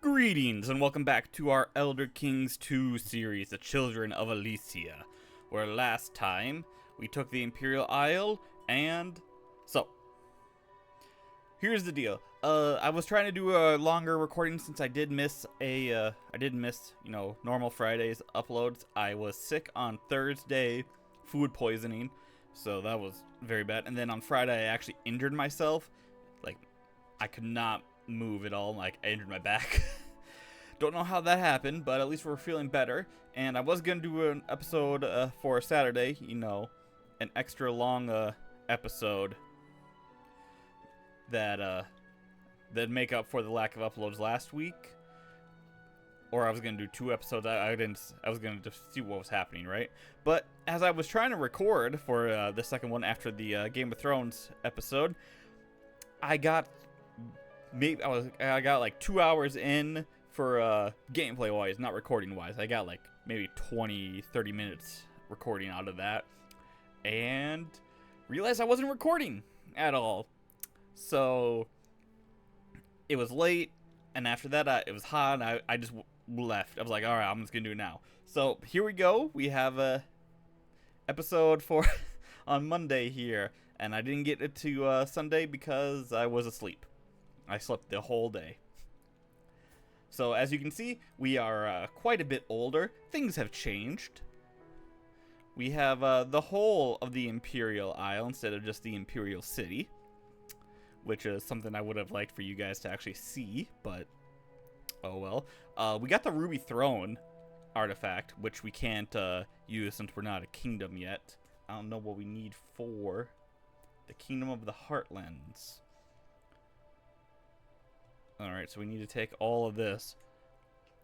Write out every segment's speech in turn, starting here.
Greetings and welcome back to our Elder Kings 2 series, The Children of Alessia, where last time we took the Imperial Isle, and so here's the deal. I was trying to do a longer recording since I did miss normal Fridays uploads. I was sick on Thursday, food poisoning, so that was very bad. And then on Friday I actually injured myself. Like, I could not move at all. Like, I injured my back. Don't know how that happened, but at least we're feeling better. And I was gonna do an episode for Saturday, an extra long episode that that'd make up for the lack of uploads last week. Or I was gonna do 2 episodes. I was gonna just see what was happening, right? But as I was trying to record for the second one after the Game of Thrones episode, I got like 2 hours in for gameplay wise, not recording wise. I got like maybe 20-30 minutes recording out of that, and realized I wasn't recording at all. So it was late, and after that it was hot, and I just left. I was like, all right, I'm just gonna do it now. So here we go. We have a episode for on Monday here, and I didn't get it to Sunday because I was asleep. I slept the whole day. So as you can see, we are quite a bit older. Things have changed. We have the whole of the Imperial Isle instead of just the Imperial City, which is something I would have liked for you guys to actually see, but oh well. We got the Ruby Throne artifact, which we can't use since we're not a kingdom yet. I don't know what we need for the Kingdom of the Heartlands. Alright, so we need to take all of this,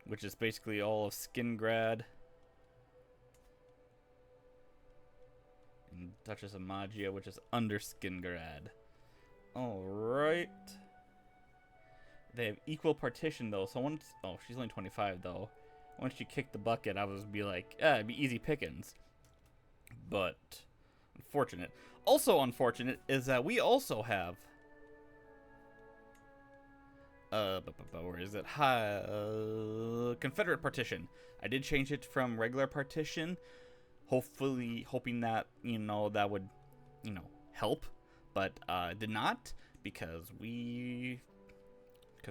which is basically all of Skingrad and Duchess of Magia, which is under Skingrad. Alright. They have equal partition though, so once... Oh, she's only 25 though. Once you kick the bucket, I was be like, it'd be easy pickings. But unfortunate. Also unfortunate is that we also have where is it? Confederate partition. I did change it from regular partition, hopefully hoping that that would help, but did not, because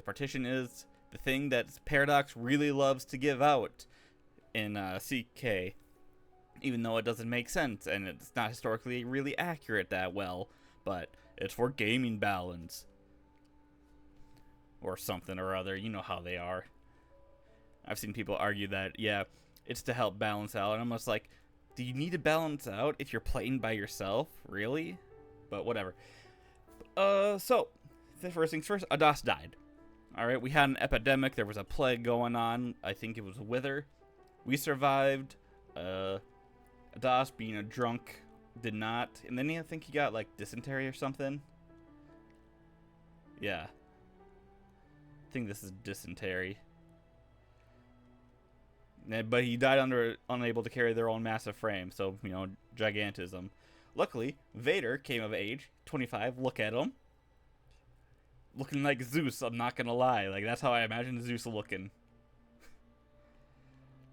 partition is the thing that Paradox really loves to give out in CK, even though it doesn't make sense and it's not historically really accurate that well, but it's for gaming balance or something or other. You know how they are. I've seen people argue that, yeah, it's to help balance out, and I'm just like, do you need to balance out if you're playing by yourself? Really? But whatever. So the first things first, Adas died. Alright, we had an epidemic. There was a plague going on. I think it was Wither. We survived. Adas, being a drunk, did not. And then I think he got like dysentery or something. Yeah. I think this is dysentery. But he died unable to carry their own massive frame. So, gigantism. Luckily, Vader came of age, 25. Look at him. Looking like Zeus, I'm not gonna lie. Like, that's how I imagine Zeus looking.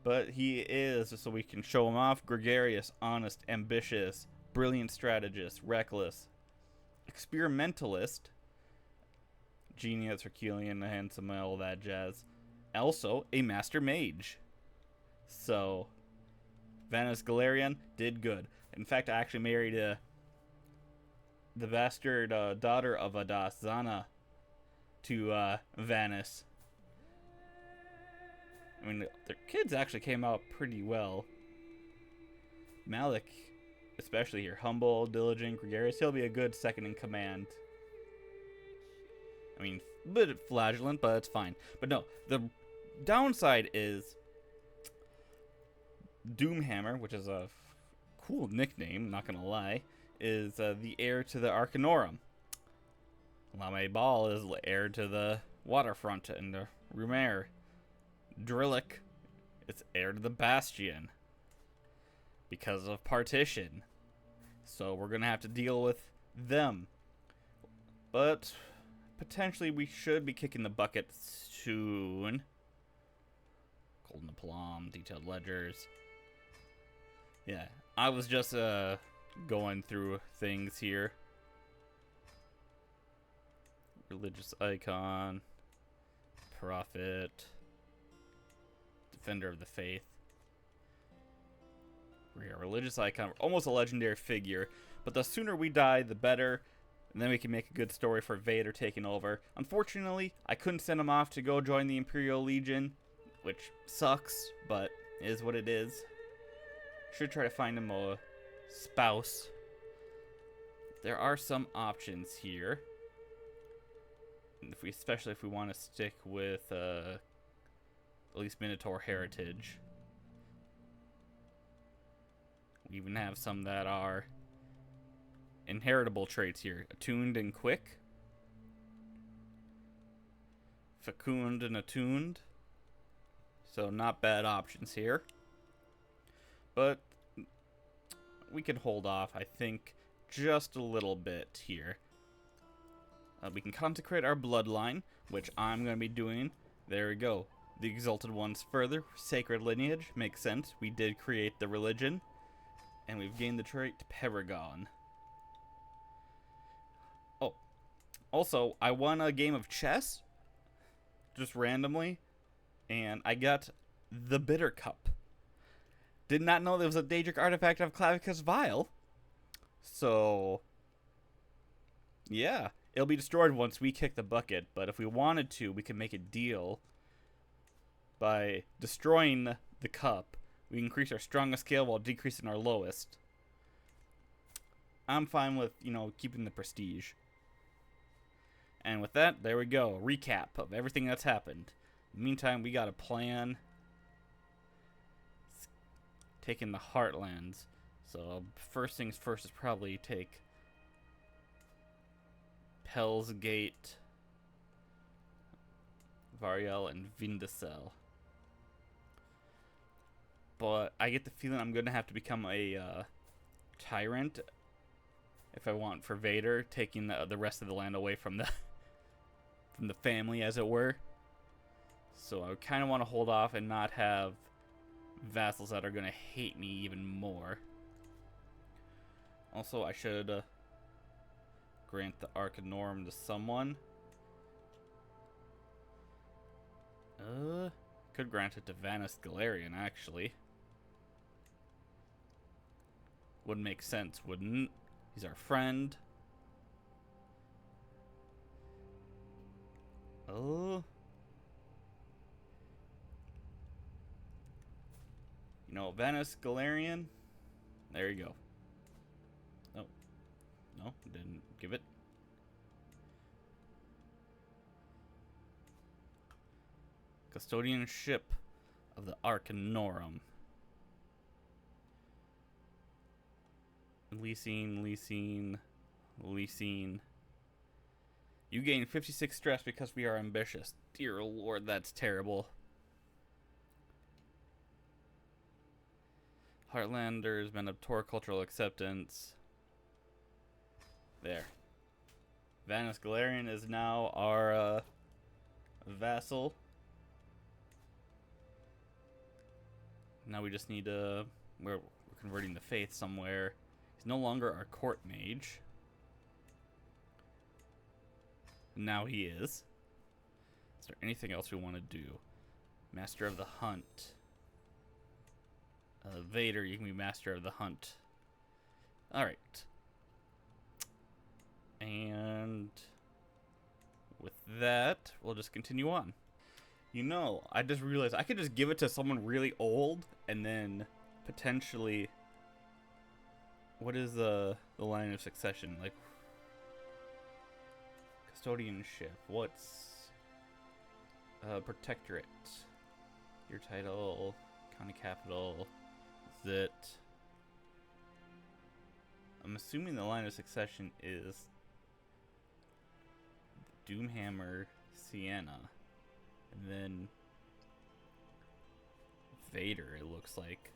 But he is, so we can show him off, gregarious, honest, ambitious, brilliant strategist, reckless, experimentalist, genius, Herculean, handsome, all that jazz. Also, a master mage. So, Vanus Galerian did good. In fact, I actually married the bastard daughter of Adas, Zana, to Vanus. I mean, their kids actually came out pretty well. Malik, especially here, humble, diligent, gregarious. He'll be a good second in command. I mean, a bit flagellant, but it's fine. But no, the downside is Doomhammer, which is a cool nickname, not gonna lie, is the heir to the Arcanorum. Lame Ball is heir to the Waterfront and the Rumaire. Drillick is heir to the Bastion because of partition. So we're gonna have to deal with them. But potentially we should be kicking the bucket soon. Golden aplomb, detailed ledgers. Yeah, I was just going through things here. Religious icon, prophet, defender of the faith. We're a religious icon, almost a legendary figure, but the sooner we die, the better, and then we can make a good story for Vader taking over. Unfortunately, I couldn't send him off to go join the Imperial Legion, which sucks, but is what it is. Should try to find him a spouse. There are some options here. Especially if we want to stick with at least Men-of-Tor heritage. We even have some that are inheritable traits here. Attuned and quick. Fecund and attuned. So not bad options here. But we can hold off, I think, just a little bit here. We can consecrate our bloodline, which I'm going to be doing. There we go. The Exalted Ones further. Sacred lineage. Makes sense. We did create the religion. And we've gained the trait Paragon. Oh. Also, I won a game of chess. Just randomly. And I got the Bitter Cup. Did not know there was a Daedric artifact of Clavicus Vile. So, yeah. It'll be destroyed once we kick the bucket, but if we wanted to, we could make a deal by destroying the cup. We increase our strongest scale while decreasing our lowest. I'm fine with, keeping the prestige. And with that, there we go. Recap of everything that's happened. In the meantime, we got a plan. Taking the Heartlands. So, first things first is probably take Hell's Gate, Variel, and Vindicel. But I get the feeling I'm going to have to become a tyrant if I want for Vader, taking the rest of the land away from the family, as it were. So I kind of want to hold off and not have vassals that are going to hate me even more. Also, I should grant the Arcanorum to someone. Could grant it to Vanus Galarian, actually. Would make sense, wouldn't? He's our friend. Vanus Galarian. There you go. Oh. No, didn't give it. Custodian ship of the Arcanorum. Leasing. You gain 56 stress because we are ambitious. Dear Lord, that's terrible. Heartlanders, Men-of-Tor cultural acceptance. There. Vanus Galarian is now our vassal. Now we just need we're converting the faith somewhere. He's no longer our court mage. Now he is. Is there anything else we want to do? Master of the Hunt. Vader, you can be Master of the Hunt. Alright. And with that, we'll just continue on. I just realized I could just give it to someone really old and then potentially... What is the line of succession? Like, custodianship. What's protectorate? Your title, county capital. Is it? I'm assuming the line of succession is Doomhammer, Sienna, and then Vader. It looks like.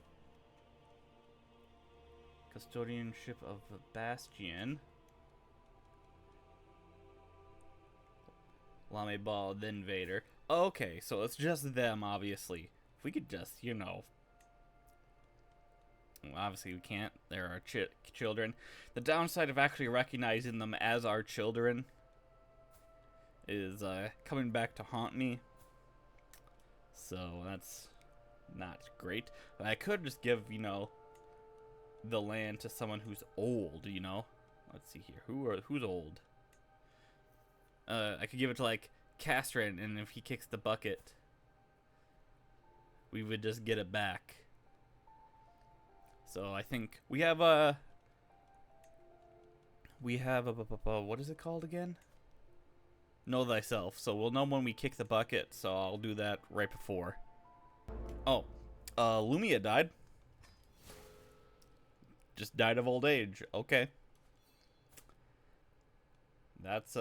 Custodianship of Bastion. Lame Ball, then Vader. Okay, so it's just them, obviously. If we could just, you know... Well, obviously we can't. They're our children. The downside of actually recognizing them as our children is coming back to haunt me. So that's not great. But I could just give, you know, the land to someone who's old, you know? Let's see here. Who's old? I could give it to, like, Castrin, and if he kicks the bucket, we would just get it back. So I think we have what is it called again? Know thyself. So we'll know when we kick the bucket, so I'll do that right before. Oh, Lumia died. Just died of old age. Okay. That's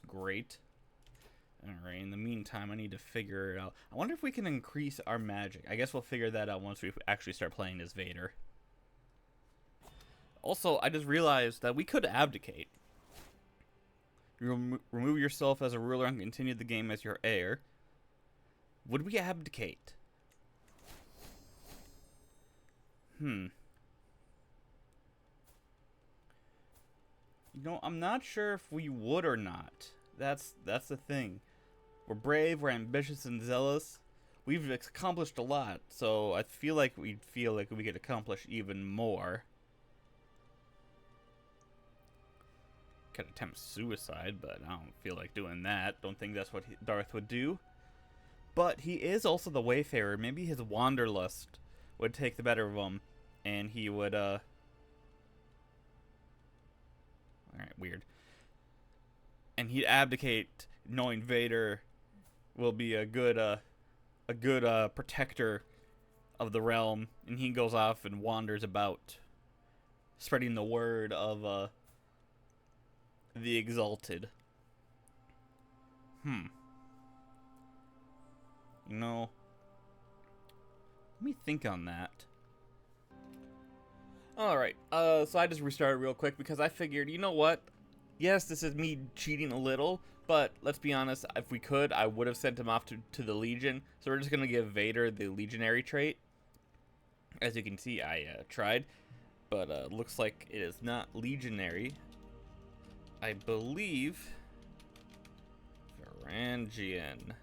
great. Alright, in the meantime, I need to figure it out. I wonder if we can increase our magic. I guess we'll figure that out once we actually start playing as Vader. Also, I just realized that we could abdicate. You remove yourself as a ruler and continue the game as your heir. Would we abdicate? You know, I'm not sure if we would or not. That's the thing. We're brave, we're ambitious and zealous. We've accomplished a lot, so I feel like we could accomplish even more. Could attempt suicide, but I don't feel like doing that. Don't think that's what Darth would do. But he is also the Wayfarer. Maybe his wanderlust would take the better of him, and he would, Alright, weird. And he'd abdicate, knowing Vader will be a good protector of the realm, and he goes off and wanders about, spreading the word of the exalted. You know, let me think on that. Alright, so I just restarted real quick because I figured, you know what? Yes, this is me cheating a little, but let's be honest, if we could, I would have sent him off to the Legion. So we're just going to give Vader the Legionary trait. As you can see, I tried, but looks like it is not Legionary. I believe Varangian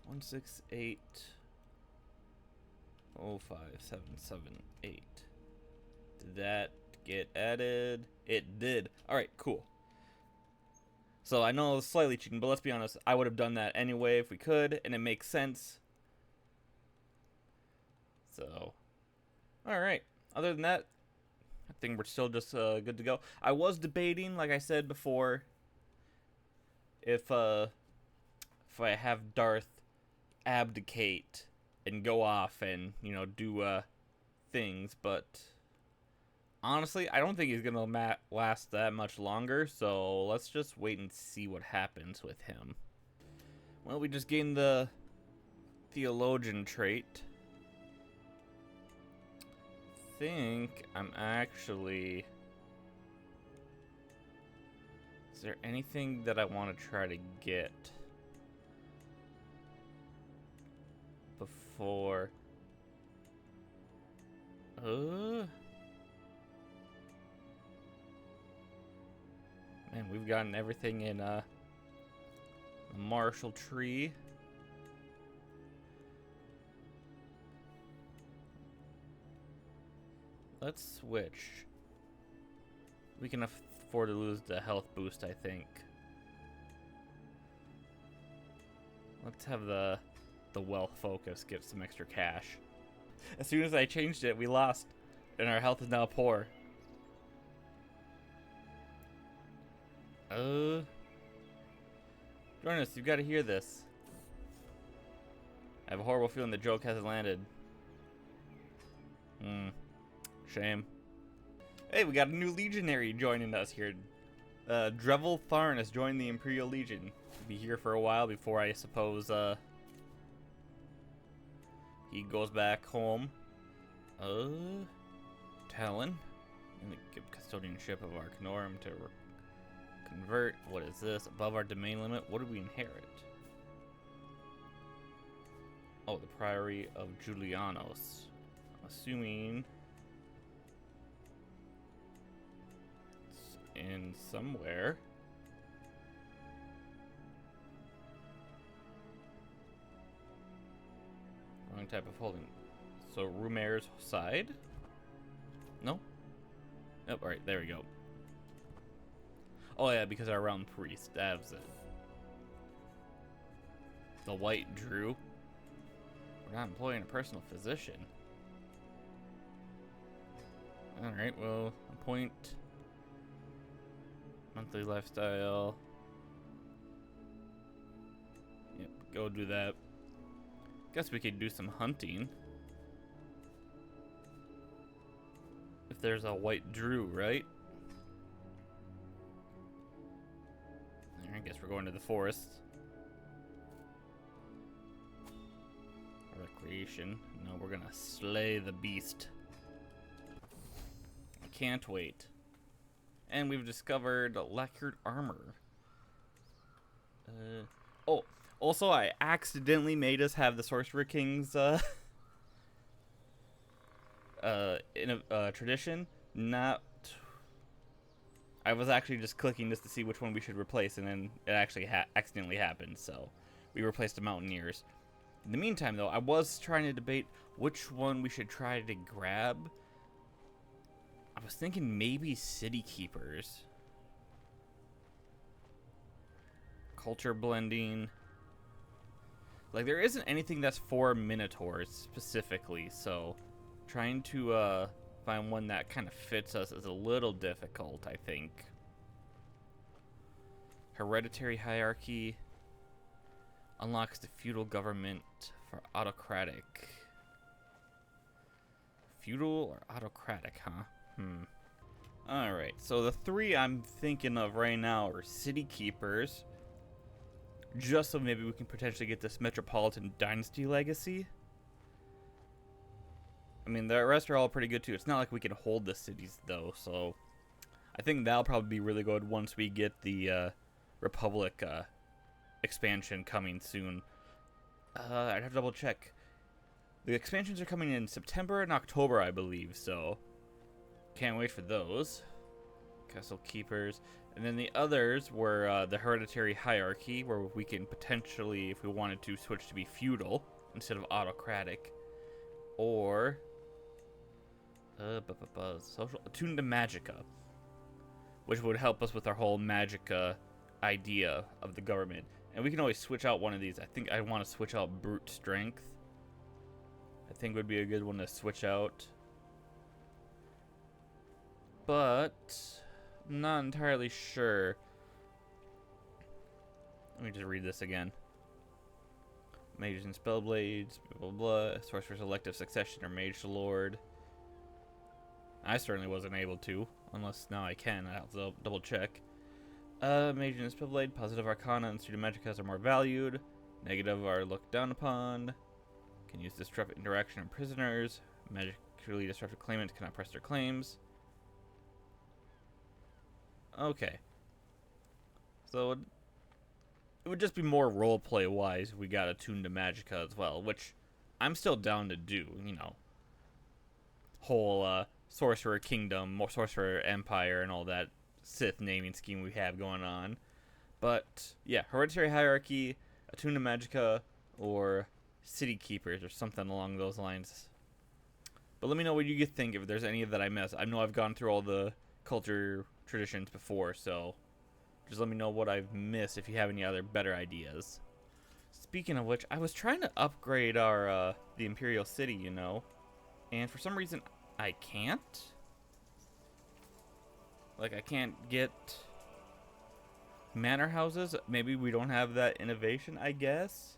168 05778. Did that get added? It did. Alright, cool. So I know it's slightly cheating, but let's be honest, I would have done that anyway if we could, and it makes sense. So, alright. Other than that, I think we're still just good to go. I was debating, like I said before, if I have Darth abdicate and go off and, you know, do things, but honestly, I don't think he's gonna last that much longer, so let's just wait and see what happens with him. Well, we just gained the Theologian trait. I think I'm actually... Is there anything that I want to try to get before... Man, we've gotten everything in the Marshall tree. Let's switch. We can afford to lose the health boost, I think. Let's have the wealth focus get some extra cash. As soon as I changed it, we lost, and our health is now poor. Join us, you've got to hear this. I have a horrible feeling the joke hasn't landed. Shame. Hey, we got a new legionary joining us here. Drevel Tharn has joined the Imperial Legion. He'll be here for a while before, I suppose, he goes back home. Talon. And the custodianship of Arcanorum to Convert. What is this? Above our domain limit. What do we inherit? Oh, the Priory of Julianos. I'm assuming it's in somewhere. Wrong type of holding. So Rumair's side? No? Nope, alright, there we go. Oh yeah, because our realm priest, that was it. The White Drew. We're not employing a personal physician. Alright, well, appoint monthly lifestyle. Yep, go do that. Guess we could do some hunting. If there's a White Drew, right? I guess we're going to the forest. Recreation. No, we're gonna slay the beast. I can't wait. And we've discovered lacquered armor. Oh, also I accidentally made us have the Sorcerer King's in a tradition. Not. I was actually just clicking just to see which one we should replace, and then it actually accidentally happened. So we replaced the Mountaineers. In the meantime, though, I was trying to debate which one we should try to grab. I was thinking maybe City Keepers. Culture blending. Like, there isn't anything that's for Minotaurs specifically, so trying to find one that kind of fits us is a little difficult, I think. Hereditary hierarchy unlocks the feudal government for autocratic. Feudal or autocratic, huh? Alright, so the three I'm thinking of right now are City Keepers. Just so maybe we can potentially get this Metropolitan Dynasty legacy. I mean, the rest are all pretty good too. It's not like we can hold the cities though, so I think that'll probably be really good once we get the Republic expansion coming soon. I'd have to double check. The expansions are coming in September and October, I believe, so can't wait for those. Castle Keepers. And then the others were the Hereditary Hierarchy, where we can potentially, if we wanted to, switch to be feudal instead of autocratic. Or social attuned to Magicka, which would help us with our whole Magicka idea of the government. And we can always switch out one of these. I think I want to switch out Brute Strength. I think would be a good one to switch out. But I'm not entirely sure. Let me just read this again. Mages and Spellblades, blah, blah, blah. Sorcerer's Elective Succession or Mage Lord. I certainly wasn't able to, unless now I can. I'll have to double check. Mage and Spellblade, Positive Arcana and Student Magickas are more valued. Negative are looked down upon. Can use Disrupt Interaction on prisoners. Magically disrupted claimants cannot press their claims. Okay. So it would just be more roleplay wise if we got attuned to Magicka as well, which I'm still down to do, you know. Whole Sorcerer Kingdom, Sorcerer Empire, and all that Sith naming scheme we have going on. But yeah, Hereditary Hierarchy, attuned to Magicka, or City Keepers, or something along those lines. But let me know what you think, if there's any that I missed. I know I've gone through all the culture traditions before, so just let me know what I've missed if you have any other better ideas. Speaking of which, I was trying to upgrade our the Imperial City, you know, and for some reason I can't. Like, I can't get manor houses. Maybe we don't have that innovation, I guess.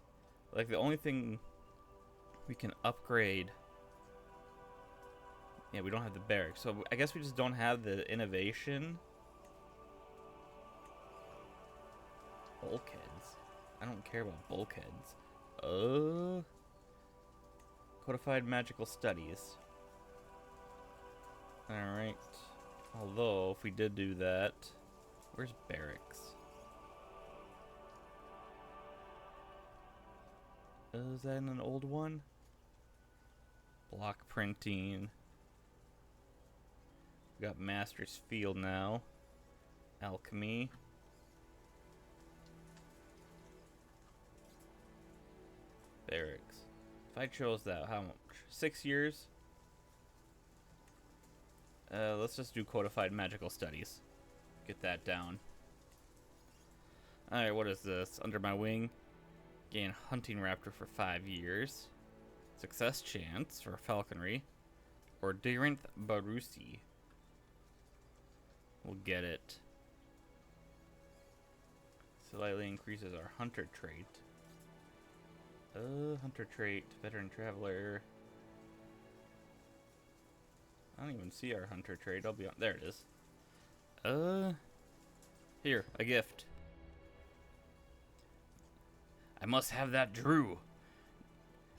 Like, the only thing we can upgrade. Yeah, we don't have the barracks, so I guess we just don't have the innovation. Bulkheads. I don't care about bulkheads. Codified magical studies. Alright. Although, if we did do that, Where's barracks? Is that in an old one? Block printing. We got Master's Field now. Alchemy. Barracks. If I chose that, how much? 6 years? Let's just do codified magical studies. Get that down. Alright, what is this? Under my wing. Gain hunting raptor for 5 years. Success chance for falconry. Or Darinth Barusi. We'll get it. Slightly increases our hunter trait. Hunter trait, veteran traveler. I don't even see our hunter trait. I'll be on. There it is. Here, a gift. I must have that Drew.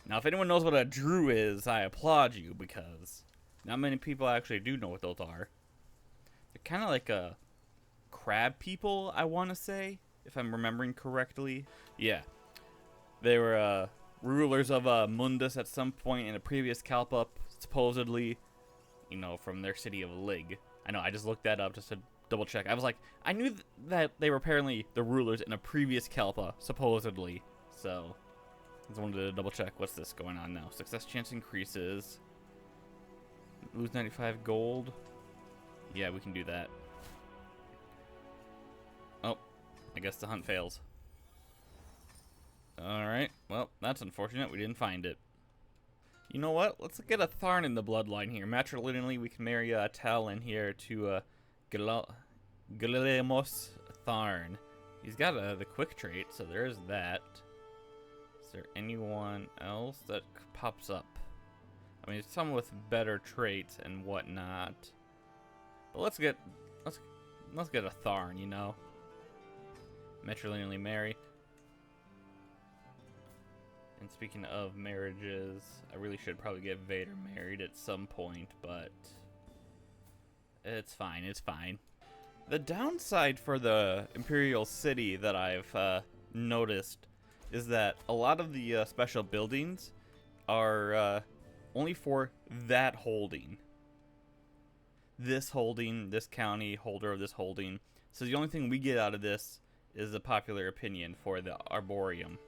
Now, if anyone knows what a Drew is, I applaud you, because not many people actually do know what those are. They're kind of like a crab people, I want to say, if I'm remembering correctly. Yeah. They were rulers of Mundus at some point in a previous Kalpa, supposedly, you know, from their city of Lig. I know, I just looked that up just to double check. I was like, I knew that they were apparently the rulers in a previous Kalpa, supposedly. So, I just wanted to double check. What's this going on now? Success chance increases. Lose 95 gold. Yeah, we can do that. Oh, I guess the hunt fails. Alright, well, that's unfortunate. We didn't find it. You know what? Let's get a Tharn in the bloodline here. Matrilineally, we can marry Tal in here to Galilemos Tharn. He's got the quick trait, so there's that. Is there anyone else that pops up? I mean, some with better traits and whatnot. But let's get a Tharn, you know. Matrilineally marry. And speaking of marriages, I really should probably get Vader married at some point, but it's fine, it's fine. The downside for the Imperial City that I've noticed is that a lot of the special buildings are only for that holding. This holding, this county, holder of this holding. So the only thing we get out of this is the popular opinion for the Arboretum.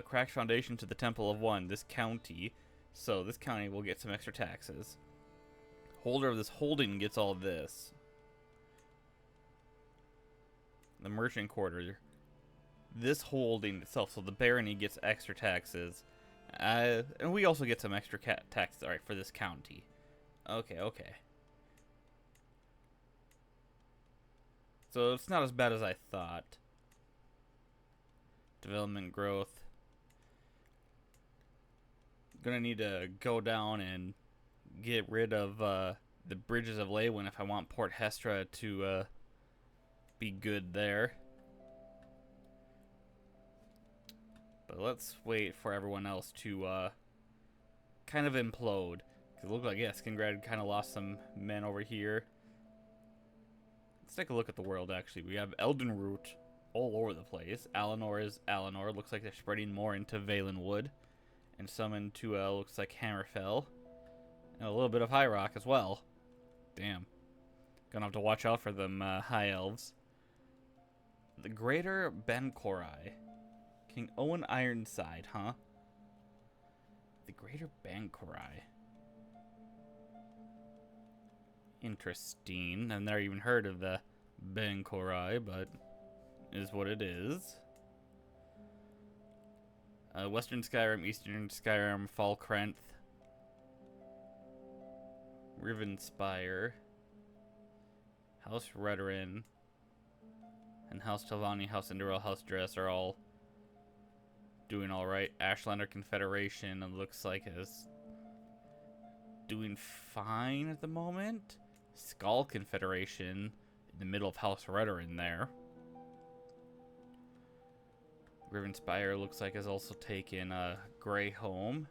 Cracked foundation to the Temple of One, this county. So this county will get some extra taxes. Holder of this holding gets all this. The merchant quarter. This holding itself, so the barony gets extra taxes. And we also get some extra taxes, alright, for this county. Okay. So it's not as bad as I thought. Development growth. Gonna need to go down and get rid of the bridges of Leywin if I want Port Hestra to be good there. But let's wait for everyone else to kind of implode. Because it looked like, yeah, Skingrad kind of lost some men over here. Let's take a look at the world, actually. We have Eldenroot all over the place. Alinor is Alinor. Looks like they're spreading more into Valenwood. And some into, looks like Hammerfell. And a little bit of High Rock as well. Damn. Gonna have to watch out for them High Elves. The Greater Bankorai. King Owen Ironside, huh? The Greater Bankorai. Interesting. I've never even heard of the Bankorai, but is what it is. Western Skyrim, Eastern Skyrim, Falkrenth, Rivenspire, House Redoran, and House Telvanni, House Indurel, House Dress are all doing alright. Ashlander Confederation, it looks like, is doing fine at the moment. Skull Confederation, in the middle of House Redoran there. Rivenspire looks like has also taken Greyholm.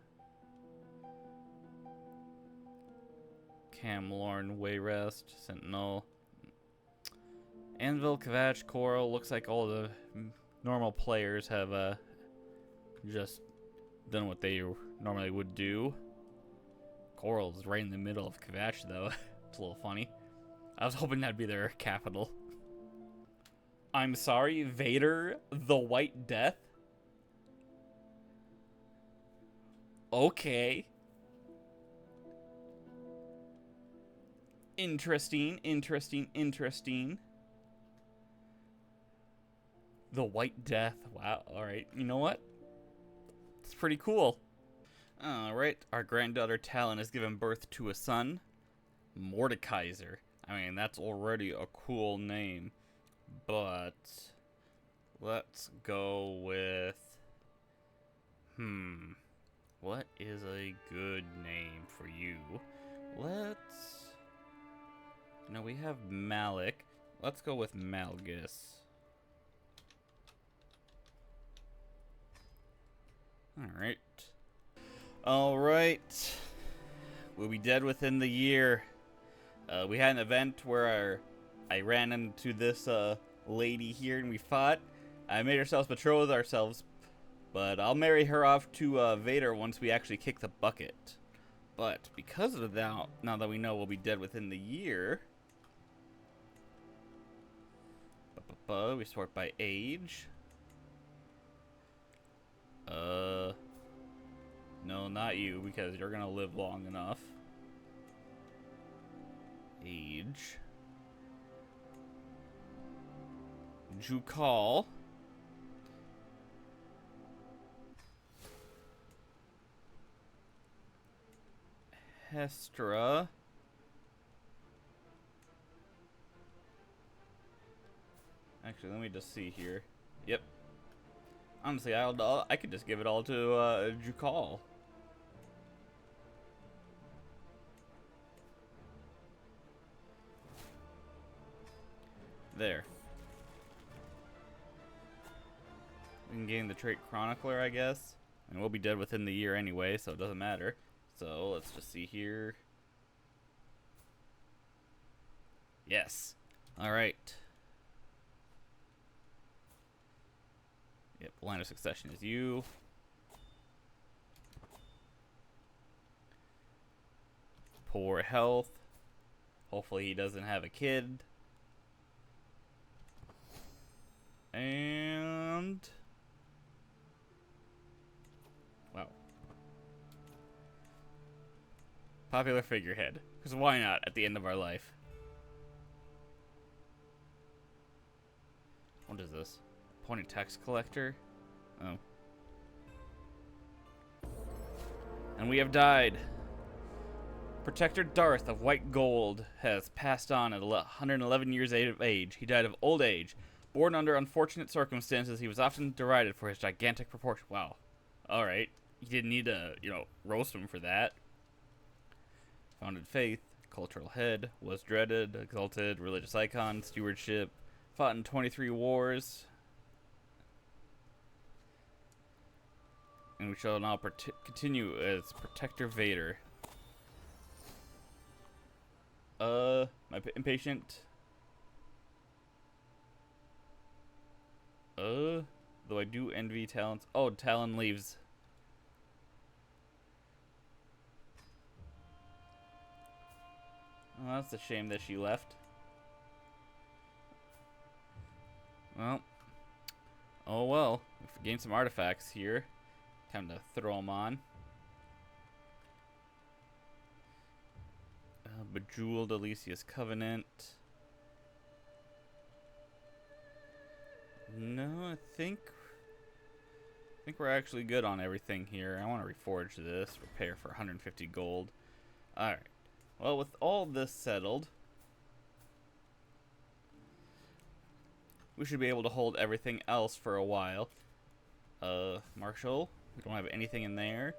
Camlorn, Wayrest, Sentinel, Anvil, Kvatch, Coral. Looks like all the normal players have just done what they normally would do. Coral's right in the middle of Kvatch, though. It's a little funny. I was hoping that'd be their capital. I'm sorry, Vader, the White Death? Okay. Interesting, interesting, interesting. The White Death. Wow, alright. You know what? It's pretty cool. Alright, our granddaughter Talon has given birth to a son, Mordekaiser. I mean, that's already a cool name. But let's go with... What is a good name for you? Let's... No, we have Malik. Let's go with Malgus. Alright. Alright. We'll be dead within the year. We had an event where I ran into this lady here and we fought. I made ourselves betroth ourselves, but I'll marry her off to Vader once we actually kick the bucket. But because of that, now that we know we'll be dead within the year, we sort by age. No, not you, because you're gonna live long enough. Age. Jukal. Hestra. Actually, let me just see here. Yep. Honestly, I could just give it all to Jukal. There. We can gain the trait Chronicler, I guess. And we'll be dead within the year anyway, so it doesn't matter. So let's just see here. Yes. Alright. Yep, line of succession is you. Poor health. Hopefully he doesn't have a kid. And... wow. Popular figurehead. Because why not at the end of our life? What is this? Appointed tax collector? Oh. And we have died. Protector Darth of White Gold has passed on at 111 years of age. He died of old age. Born under unfortunate circumstances, he was often derided for his gigantic proportion. Wow. Alright. You didn't need to, roast him for that. Founded faith, cultural head, was dreaded, exalted, religious icon, stewardship, fought in 23 wars. And we shall now continue as Protector Vader. My impatient. Though I do envy Talon's. Oh, Talon leaves. Oh, that's a shame that she left. Well. Oh well. We've gained some artifacts here. Time to throw them on. Bejeweled Alessia's Covenant. No, I think we're actually good on everything here. I want to reforge this. Repair for 150 gold. Alright. Well, with all this settled, we should be able to hold everything else for a while. Marshall. We don't have anything in there.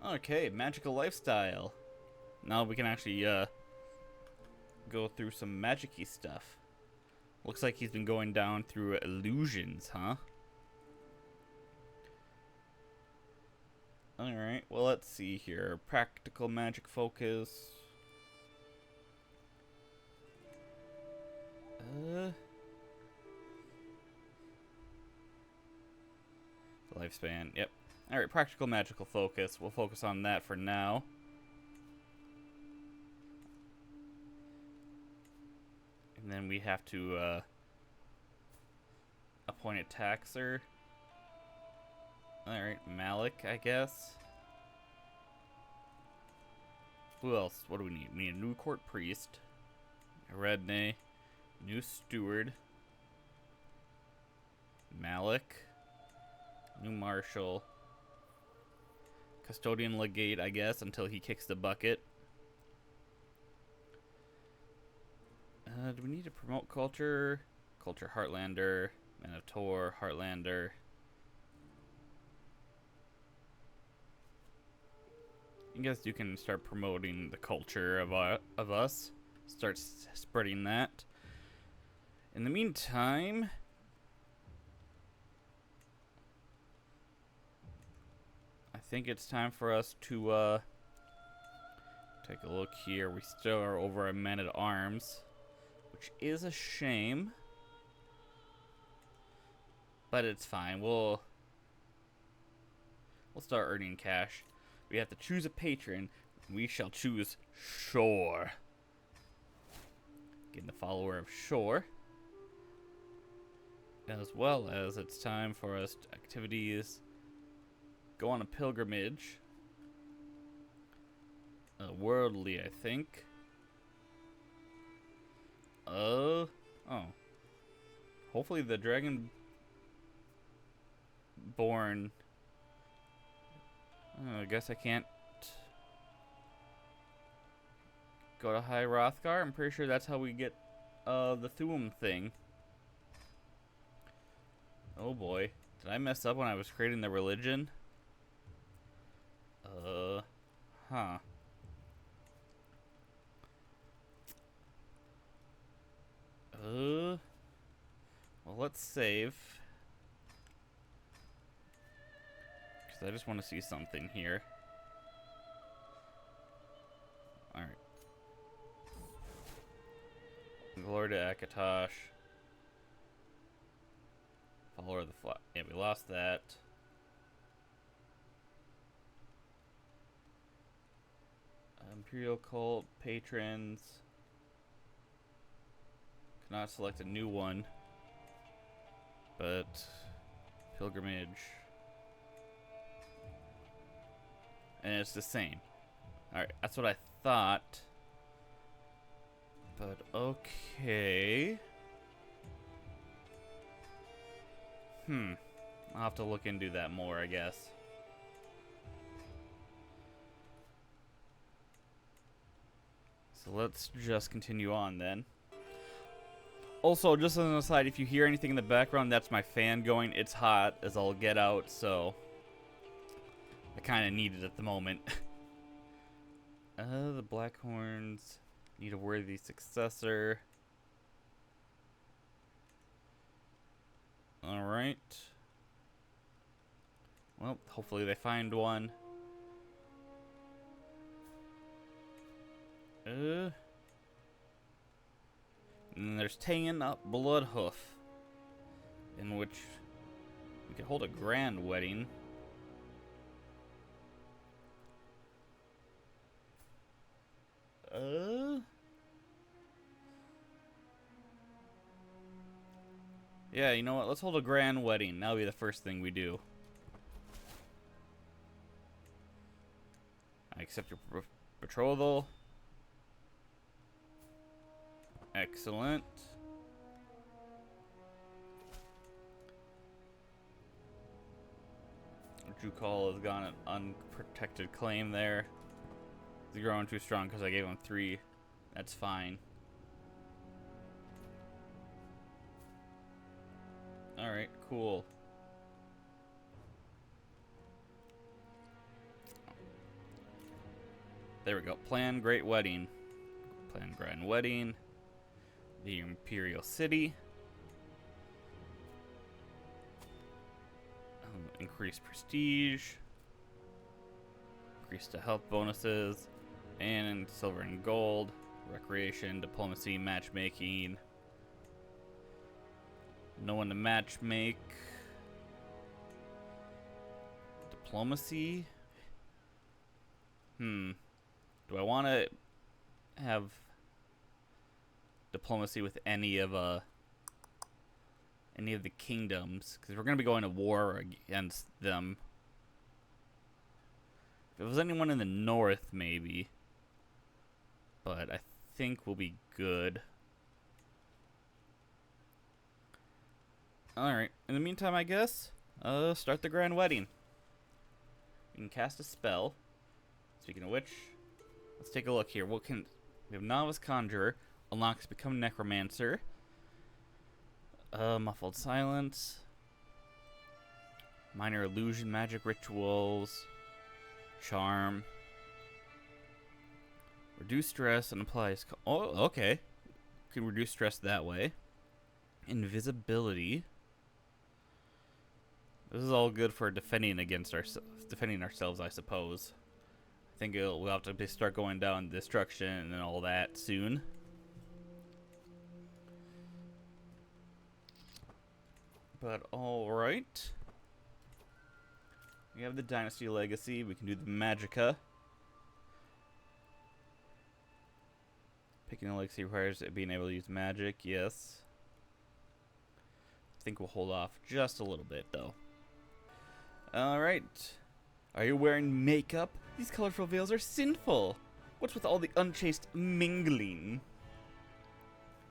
Okay, magical lifestyle. Now we can actually, go through some magic-y stuff. Looks like he's been going down through illusions, huh? Alright, well, let's see here. Practical magic focus. Lifespan. Yep. Alright, practical magical focus. We'll focus on that for now. And then we have to appoint a taxer. Alright, Malik, I guess. Who else? What do we need? We need a new court priest. A Redney. New steward. Malik. New marshal. Custodian legate, I guess, until he kicks the bucket. Do we need to promote culture? Culture Heartlander. Men-of-Tor, Heartlander. I guess you can start promoting the culture of us. Start spreading that. In the meantime, I think it's time for us to take a look here. We still are over a Men-at-Arms, which is a shame, but it's fine. We'll start earning cash. We have to choose a patron. We shall choose Shore. Getting the follower of Shore. As well as it's time for us to activities. Go on a pilgrimage. Worldly, I think. Oh. Hopefully the Dragonborn. I guess I can't go to High Rothgar. I'm pretty sure that's how we get the Thuum thing. Oh boy. Did I mess up when I was creating the religion? Huh. Well, let's save. Because I just want to see something here. Alright. Glory to Akatosh. Follower of the Fly. Yeah, we lost that. Imperial Cult, Patrons. Cannot select a new one. But Pilgrimage. And it's the same. Alright, that's what I thought. But okay. I'll have to look into that more, I guess. So let's just continue on then. Also, just as an aside, if you hear anything in the background, that's my fan going. It's hot as all get out, so I kind of need it at the moment. The Blackhorns need a worthy successor. Alright. Well, hopefully they find one. And then there's Tayin Up Bloodhoof, in which we could hold a grand wedding. Yeah, you know what? Let's hold a grand wedding. That'll be the first thing we do. I accept your betrothal. Excellent. Jukal has gone an unprotected claim there. He's growing too strong because I gave him 3. That's fine. Alright, cool. There we go. Plan great wedding. Plan grand wedding. The Imperial City. Increase prestige. Increase the health bonuses. And silver and gold. Recreation, diplomacy, matchmaking. No one to match make. Diplomacy. Do I want to have diplomacy with any of the kingdoms? Because we're going to be going to war against them. If it was anyone in the north, maybe. But I think we'll be good. Alright, in the meantime, I guess, start the grand wedding. We can cast a spell. Speaking of which, let's take a look here. We have Novice Conjurer, unlocks Become Necromancer, Muffled Silence, Minor Illusion, Magic Rituals, Charm, Reduce Stress and applies. Oh, okay. Can reduce stress that way. Invisibility. This is all good for defending ourselves, I suppose. I think we'll have to start going down destruction and all that soon. But alright. We have the Dynasty Legacy. We can do the Magicka. Picking a legacy requires being able to use magic, yes. I think we'll hold off just a little bit, though. Alright. Are you wearing makeup? These colorful veils are sinful. What's with all the unchaste mingling?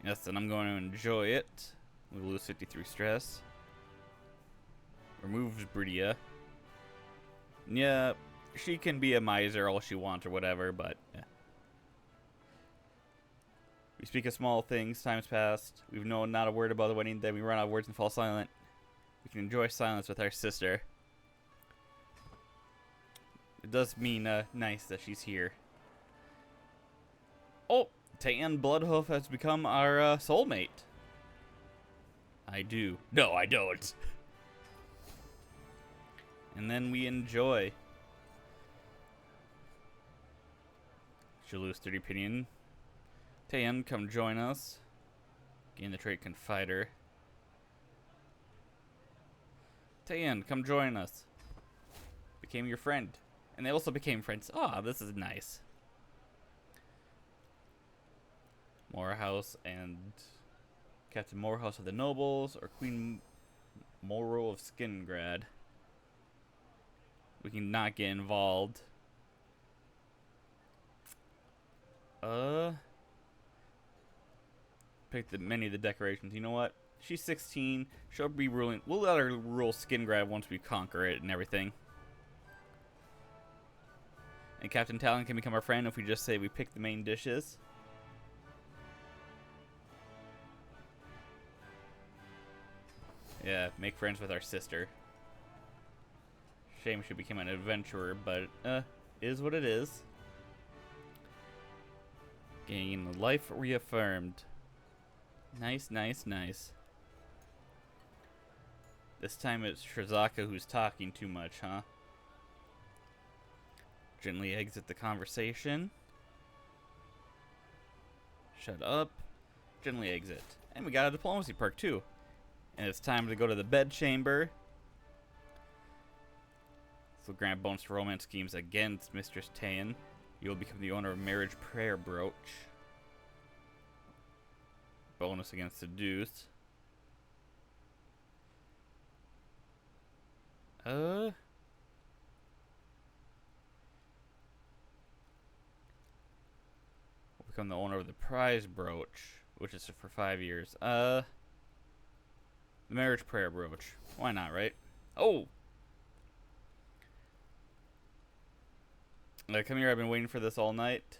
Yes, and I'm going to enjoy it. We'll lose 53 stress. Removes Bridia. Yeah, she can be a miser all she wants or whatever, but... yeah. We speak of small things, time's passed. We've known not a word about the wedding, then we run out of words and fall silent. We can enjoy silence with our sister. It does mean nice that she's here. Oh, Tan Bloodhoof has become our soulmate. I do. No, I don't. And then we enjoy. She'll lose 30 opinion. Tan, come join us. Gain the trait Confider. Tan, come join us. Became your friend. And they also became friends. Ah, this is nice. Morehouse and Captain Morehouse of the Nobles or Queen Moro of Skingrad. We can not get involved. Pick many of the decorations. You know what? She's 16. She'll be ruling. We'll let her rule Skingrad once we conquer it and everything. And Captain Talon can become our friend if we just say we pick the main dishes. Yeah, make friends with our sister. Shame she became an adventurer, but is what it is. Gain life reaffirmed. Nice, nice, nice. This time it's Shrazaka who's talking too much, huh? Gently exit the conversation. Shut up. Gently exit. And we got a diplomacy perk too. And it's time to go to the bedchamber. This will grant bonus to romance schemes against Mistress Tan. You will become the owner of Marriage Prayer Brooch. Bonus against Seduce. We'll become the owner of the Prize Brooch, which is for 5 years. The Marriage Prayer Brooch. Why not, right? Oh! Come here, I've been waiting for this all night.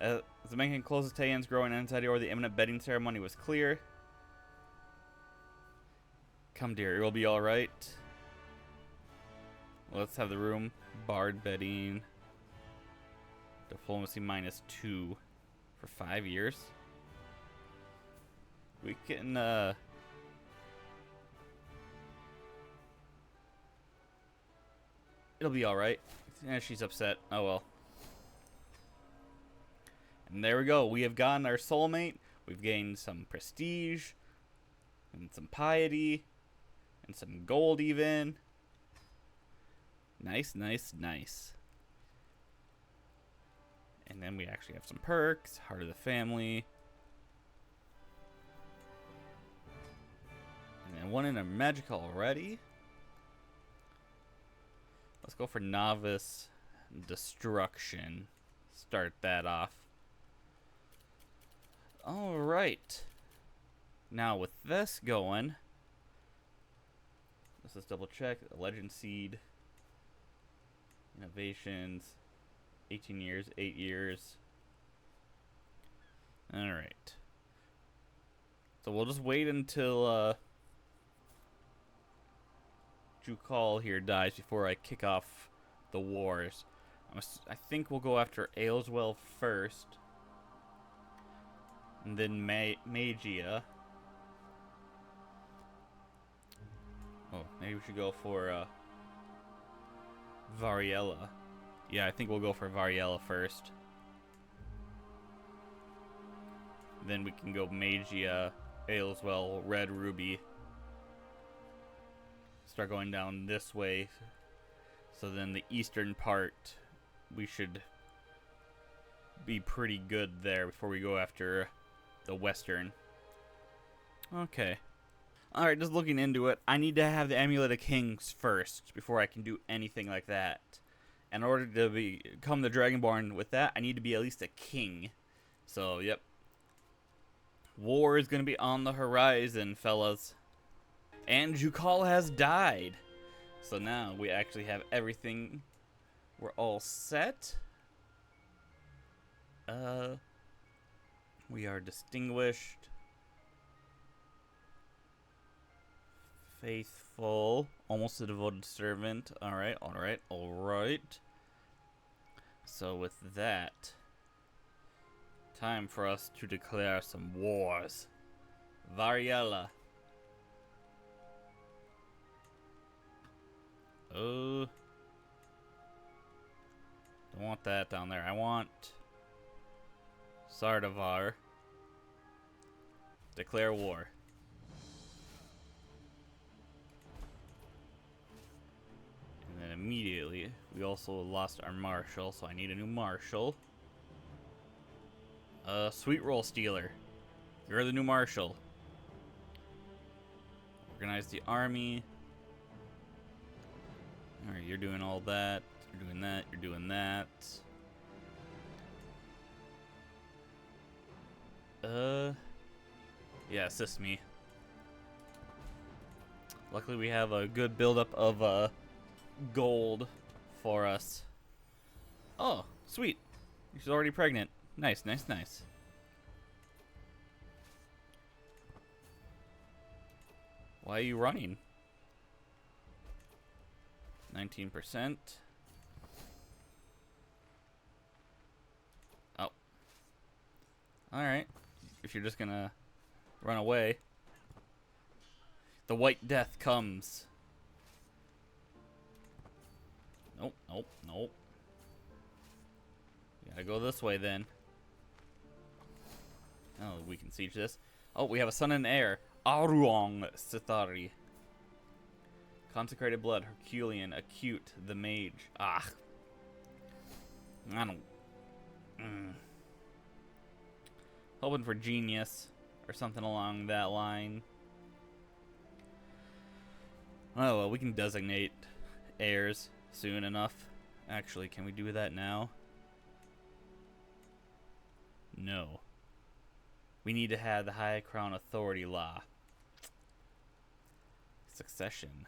As the man can close his Tayan's growing anxiety over the imminent bedding ceremony was clear. Come, dear, it will be alright. Let's have the room. Barred bedding. Diplomacy -2 for 5 years. We can, it'll be alright. Yeah, she's upset. Oh well. And there we go. We have gotten our soulmate. We've gained some prestige and some piety and some gold even. Nice, nice, nice. And then we actually have some perks. Heart of the family. And then one in a magic already. Let's go for novice destruction. Start that off. Alright. Now with this going, let's just double check. Legend Seed. Innovations. 18 years, 8 years. Alright. So we'll just wait until Jukal here dies before I kick off the wars. I think we'll go after Ailswell first. And then Magia. Oh, maybe we should go for Variella. Yeah, I think we'll go for Variella first. Then we can go Magia, Ailswell, Red Ruby. Start going down this way. So then the eastern part, we should be pretty good there before we go after the western. Okay. Alright, just looking into it, I need to have the Amulet of Kings first before I can do anything like that. In order to become the Dragonborn with that, I need to be at least a king. So, yep. War is going to be on the horizon, fellas. And Jukal has died. So now we actually have everything. We're all set. We are distinguished. Faithful. Almost a devoted servant. Alright, alright, alright. So with that, time for us to declare some wars. Variella. Oh. Don't want that down there. I want Sardavar. Declare war. And then immediately, we also lost our marshal, so I need a new marshal. Sweet Roll Stealer. You're the new marshal. Organize the army. Alright, you're doing all that. You're doing that. You're doing that. Yeah, assist me. Luckily we have a good buildup of gold for us. Oh, sweet. She's already pregnant. Nice, nice, nice. Why are you running? 19%. Oh. Alright. If you're just gonna run away. The White Death comes. Nope, nope, nope. Gotta go this way then. Oh, we can siege this. Oh, we have a son and heir. Aruong Sithari. Consecrated Blood, Herculean, Acute, the Mage. Ah. I don't... Hoping for Genius or something along that line. Oh, well, we can designate heirs soon enough. Actually, can we do that now? No. We need to have the High Crown Authority law. Succession.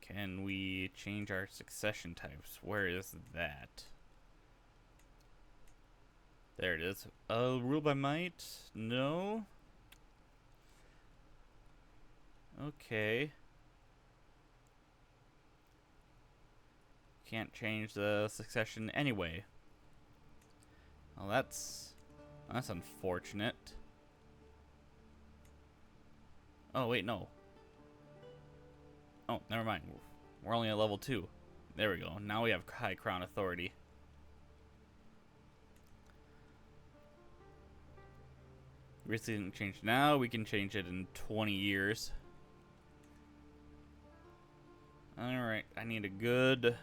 Can we change our succession types? Where is that? There it is. Rule by might? No. Okay. Can't change the succession anyway. Well, that's unfortunate. Oh, wait, no. Oh, never mind. We're only at level 2. There we go. Now we have High Crown Authority. Recently didn't change now. We can change it in 20 years. Alright, I need a good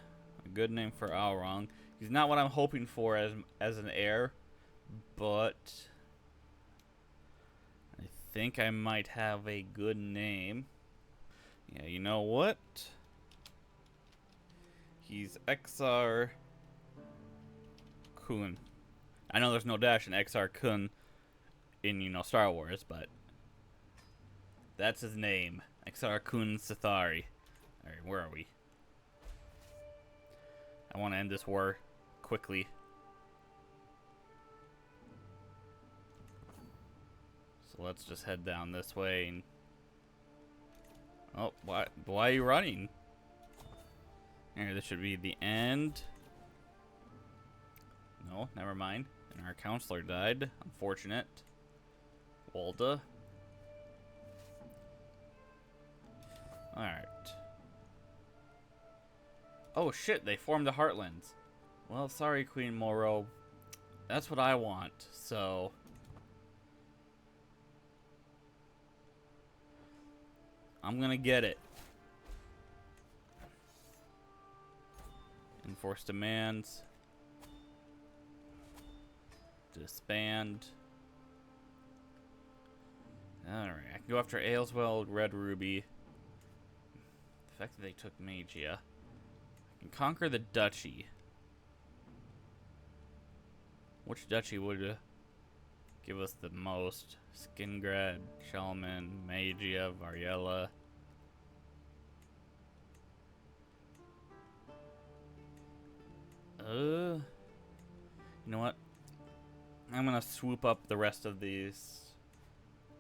name for Aurong. He's not what I'm hoping for as an heir, but I think I might have a good name. Yeah, you know what? He's Exar Kun. I know there's no dash in Exar Kun in, you know, Star Wars, but that's his name. Exar Kun Sithari. Alright, where are we? I want to end this war quickly. So let's just head down this way and... Oh, why are you running? Here, this should be the end. No, never mind. And our counselor died. Unfortunate. Walda. Alright. Oh shit, they formed the Heartlands. Well, sorry, Queen Moro. That's what I want, so... I'm gonna get it. Enforce demands. Disband. Alright, I can go after Ayleswell, Red Ruby. The fact that they took Magia. I can conquer the duchy. Which duchy would give us the most? Skingrad, Shalman, Magia, Variella. You know what? I'm gonna swoop up the rest of these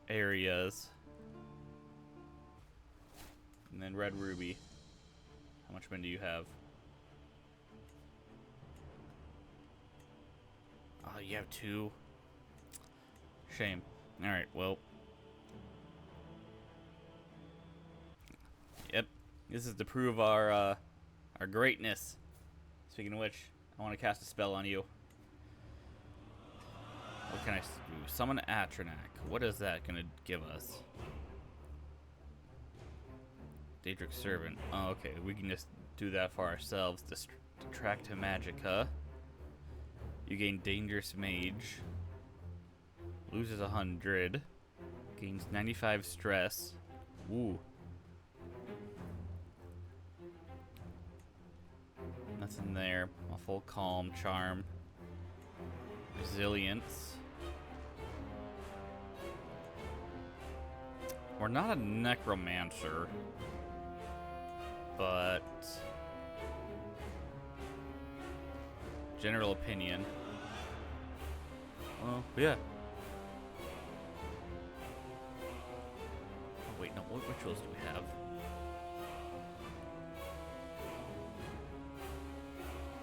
areas. And then Red Ruby. How much men do you have? Oh, you have 2. Shame. Alright, well. Yep. This is to prove our greatness. Speaking of which, I want to cast a spell on you. What can I do? Summon Atronak. What is that going to give us? Daedric Servant. Oh, okay. We can just do that for ourselves. Detract to Magica. You gain Dangerous Mage. Loses 100. Gains 95 stress. Ooh. Nothing there. A full calm, charm. Resilience. We're not a necromancer. But general opinion. Oh, yeah. Oh, wait, no, what rituals do we have?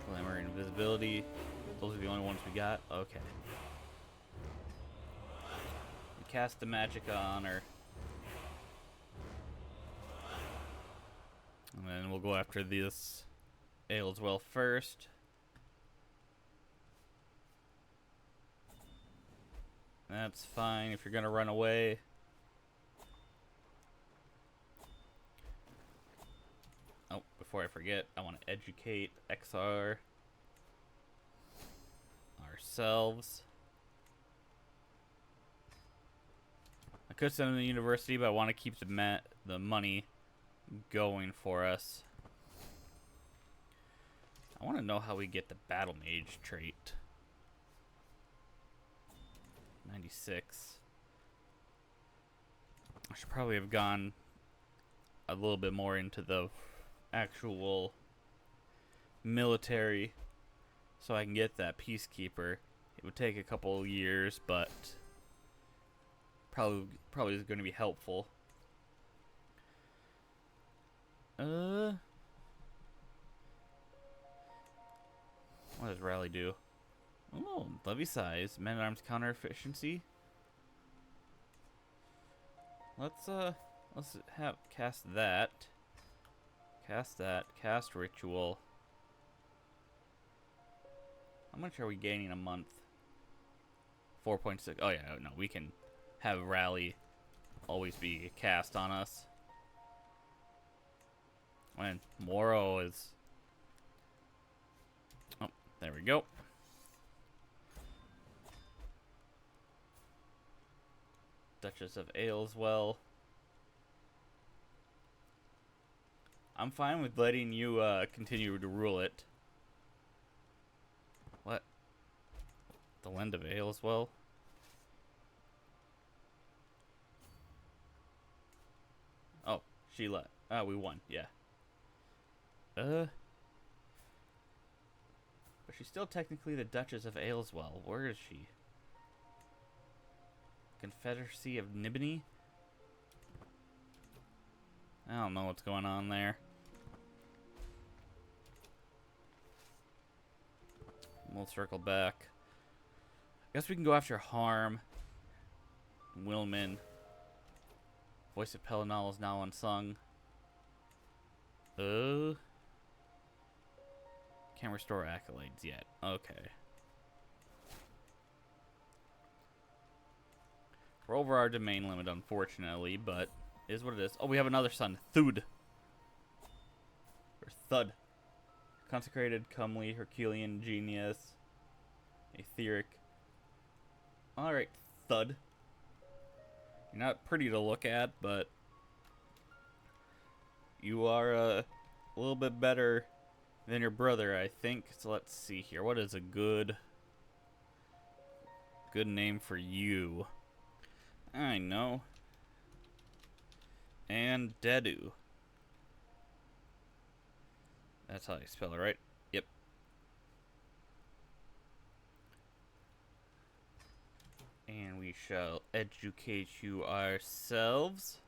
Glamour and invisibility. Those are the only ones we got? Okay. We cast the Magica on her. And then we'll go after this Ayleswell first. That's fine if you're gonna run away. Oh, before I forget, I want to educate XR ourselves. I could send them to university, but I want to keep the money going for us. I want to know how we get the Battle Mage trait. 96. I should probably have gone a little bit more into the actual military so I can get that Peacekeeper. It would take a couple years, but probably is going to be helpful. What does rally do? Oh, levy size, men-at-arms counter efficiency. Let's have cast that. Cast ritual. How much are we gaining a month? 4.6. Oh yeah, no, we can have rally always be cast on us. When Moro is... Oh, there we go. Duchess of Ayleswell. I'm fine with letting you continue to rule it. What? The Land of Ayleswell? Oh, she let. Oh, we won. Yeah. But she's still technically the Duchess of Ayleswell. Where is she? Confederacy of Nibony? I don't know what's going on there. We'll circle back. I guess we can go after Harm. Wilman. Voice of Pelinal is now unsung. Can't restore accolades yet. Okay. We're over our domain limit, unfortunately, but is what it is. Oh, we have another son, Thud. Or Thud. Consecrated, comely, Herculean, genius, etheric. Alright, Thud. You're not pretty to look at, but you are a little bit better than your brother, I think. So let's see here. What is a good name for you? I know. And Dedu. That's how you spell it, right? Yep. And we shall educate you ourselves.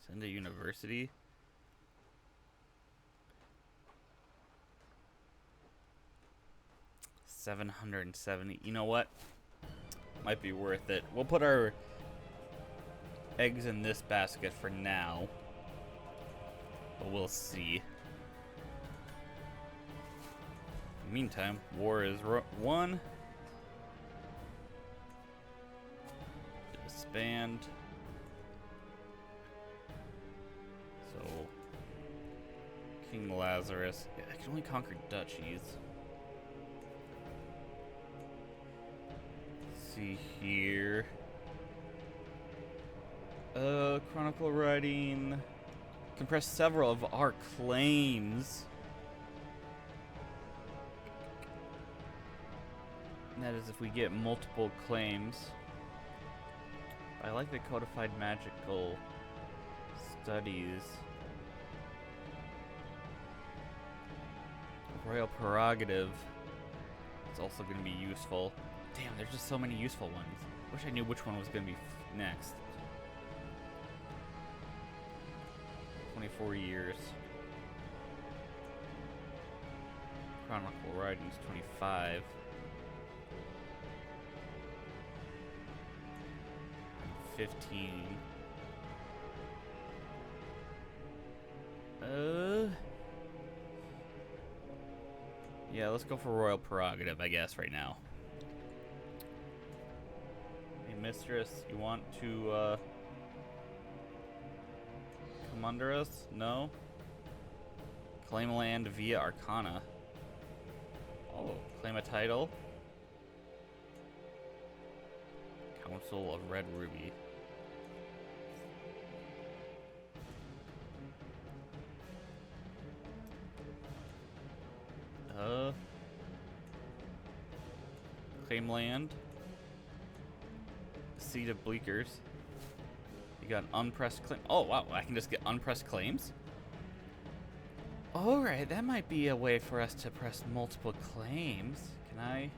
Send to university. $770. You know what? Might be worth it. We'll put our eggs in this basket for now. But we'll see. In the meantime, war is won. Disband. So, King Lazarus. Yeah, I can only conquer duchies. Let's see here. Chronicle writing. Compress several of our claims. And that is if we get multiple claims. I like the codified magical studies. Royal prerogative is also going to be useful. Damn, there's just so many useful ones. Wish I knew which one was going to be next. 24 years. Chronicle writings 25. 15. Yeah, let's go for royal prerogative, I guess, right now. Hey, mistress, you want to come under us? No? Claim land via Arcana. Oh, claim a title. Council of Red Ruby. Claim land. Seat of Bleakers. You got an unpressed claim. Oh, wow. I can just get unpressed claims? Alright, that might be a way for us to press multiple claims. Can I?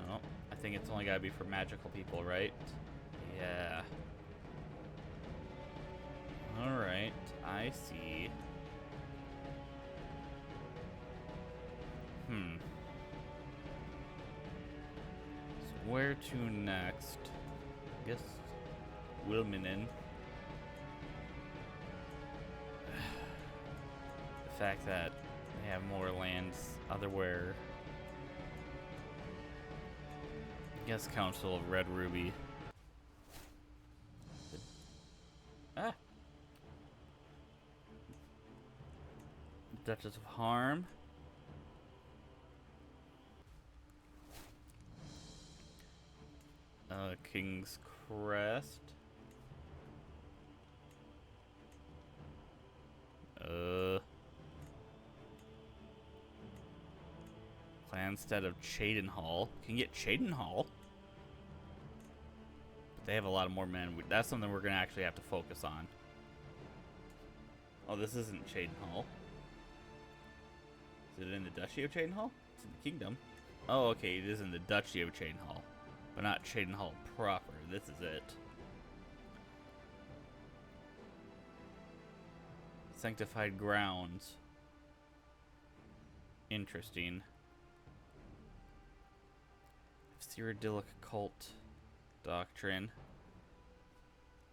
No. I think it's only gotta be for magical people, right? Yeah. Alright. I see. So where to next? I guess Wilminen. The fact that they have more lands otherwhere Guest Council of Red Ruby. Ah. Duchess of Harm. King's Crest. Clanstead of Cheydinhall. Can you get Cheydinhall? But they have a lot more men. That's something we're going to actually have to focus on. Oh, this isn't Cheydinhall. Is it in the Duchy of Cheydinhall? It's in the kingdom. Oh, okay, it is in the Duchy of Cheydinhall. But not Cheydinhall proper. This is it. Sanctified Grounds. Interesting. Cyrodiilic Cult Doctrine.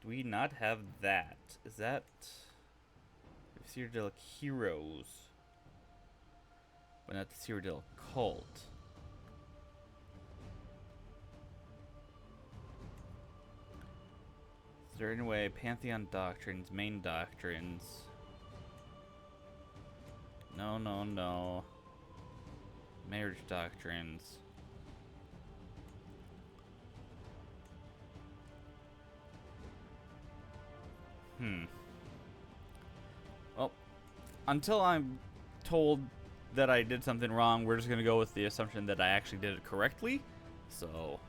Do we not have that? Is that Cyrodiilic Heroes? But not the Cyrodiilic Cult. Is there any way? Pantheon Doctrines, Main Doctrines. No, no, no. Marriage Doctrines. Well, until I'm told that I did something wrong, we're just going to go with the assumption that I actually did it correctly. So,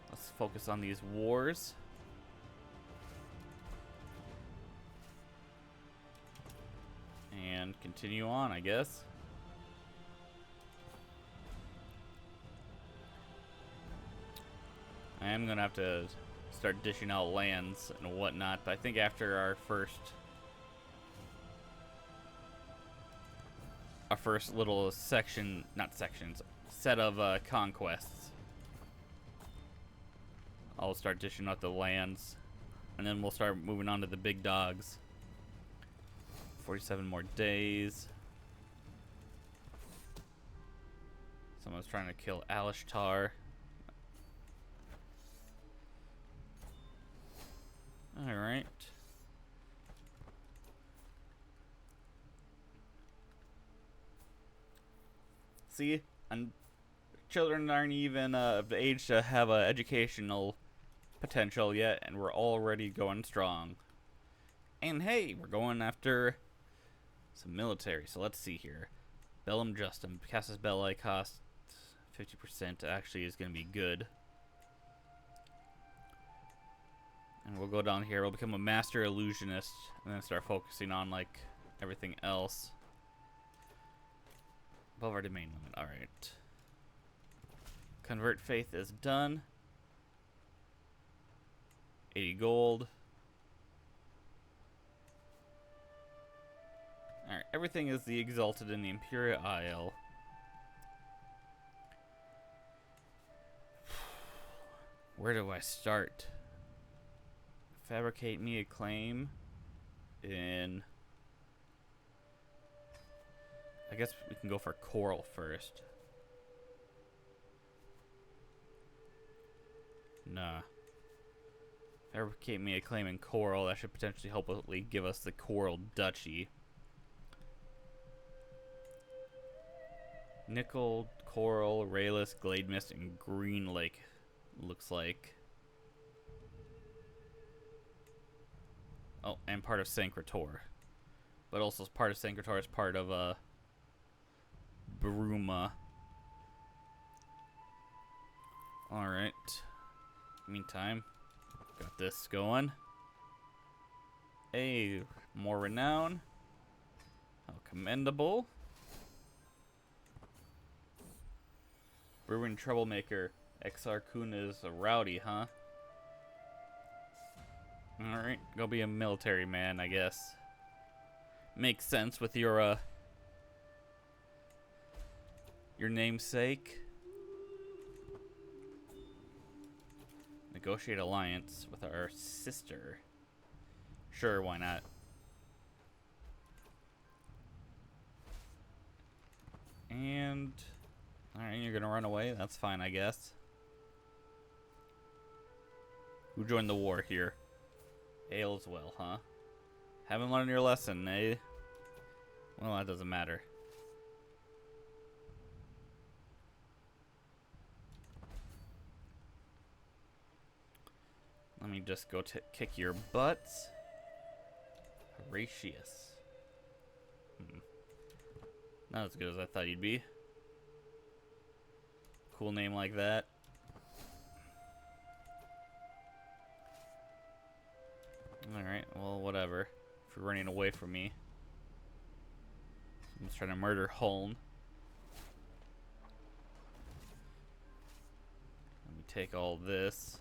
let's focus on these wars. And continue on, I guess. I am going to have to start dishing out lands and whatnot, but I think after our first little section, not sections, set of conquests, I'll start dishing out the lands, and then we'll start moving on to the big dogs. 47 more days. Someone's trying to kill Alessia. Alright. See, and children aren't even of the age to have an educational potential yet, and we're already going strong. And hey, we're going after some military, so let's see here. Bellum Justum. Casus Belli cost 50%. Actually is going to be good. And we'll go down here. We'll become a master illusionist, and then start focusing on, like, everything else. Above our domain limit. Alright. Convert Faith is done. 80 gold. Alright, everything is the Exalted in the Imperial Isle. Where do I start? Fabricate me a claim in... I guess we can go for coral first. Nah. Fabricate me a claim in coral. That should potentially hopefully give us the coral duchy. Nickel, coral, rayless, glade mist, and green lake. Looks like. Oh, and part of Sancre-Tor. But also part of Sancre-Tor is part of Bruma. Alright. Meantime, got this going. Hey, more renown. How commendable. Brewing troublemaker. Exarchun is a rowdy, huh? Alright, go be a military man, I guess. Makes sense with your namesake. Negotiate alliance with our sister. Sure, why not? And... Alright, you're gonna run away? That's fine, I guess. Who joined the war here? Ayleswell, huh? Haven't learned your lesson, eh? Well, that doesn't matter. Let me just go kick your butts. Horatius. Not as good as I thought you'd be. Cool name like that. Alright, well, whatever. If you're running away from me. Someone's trying to murder Holm. Let me take all this.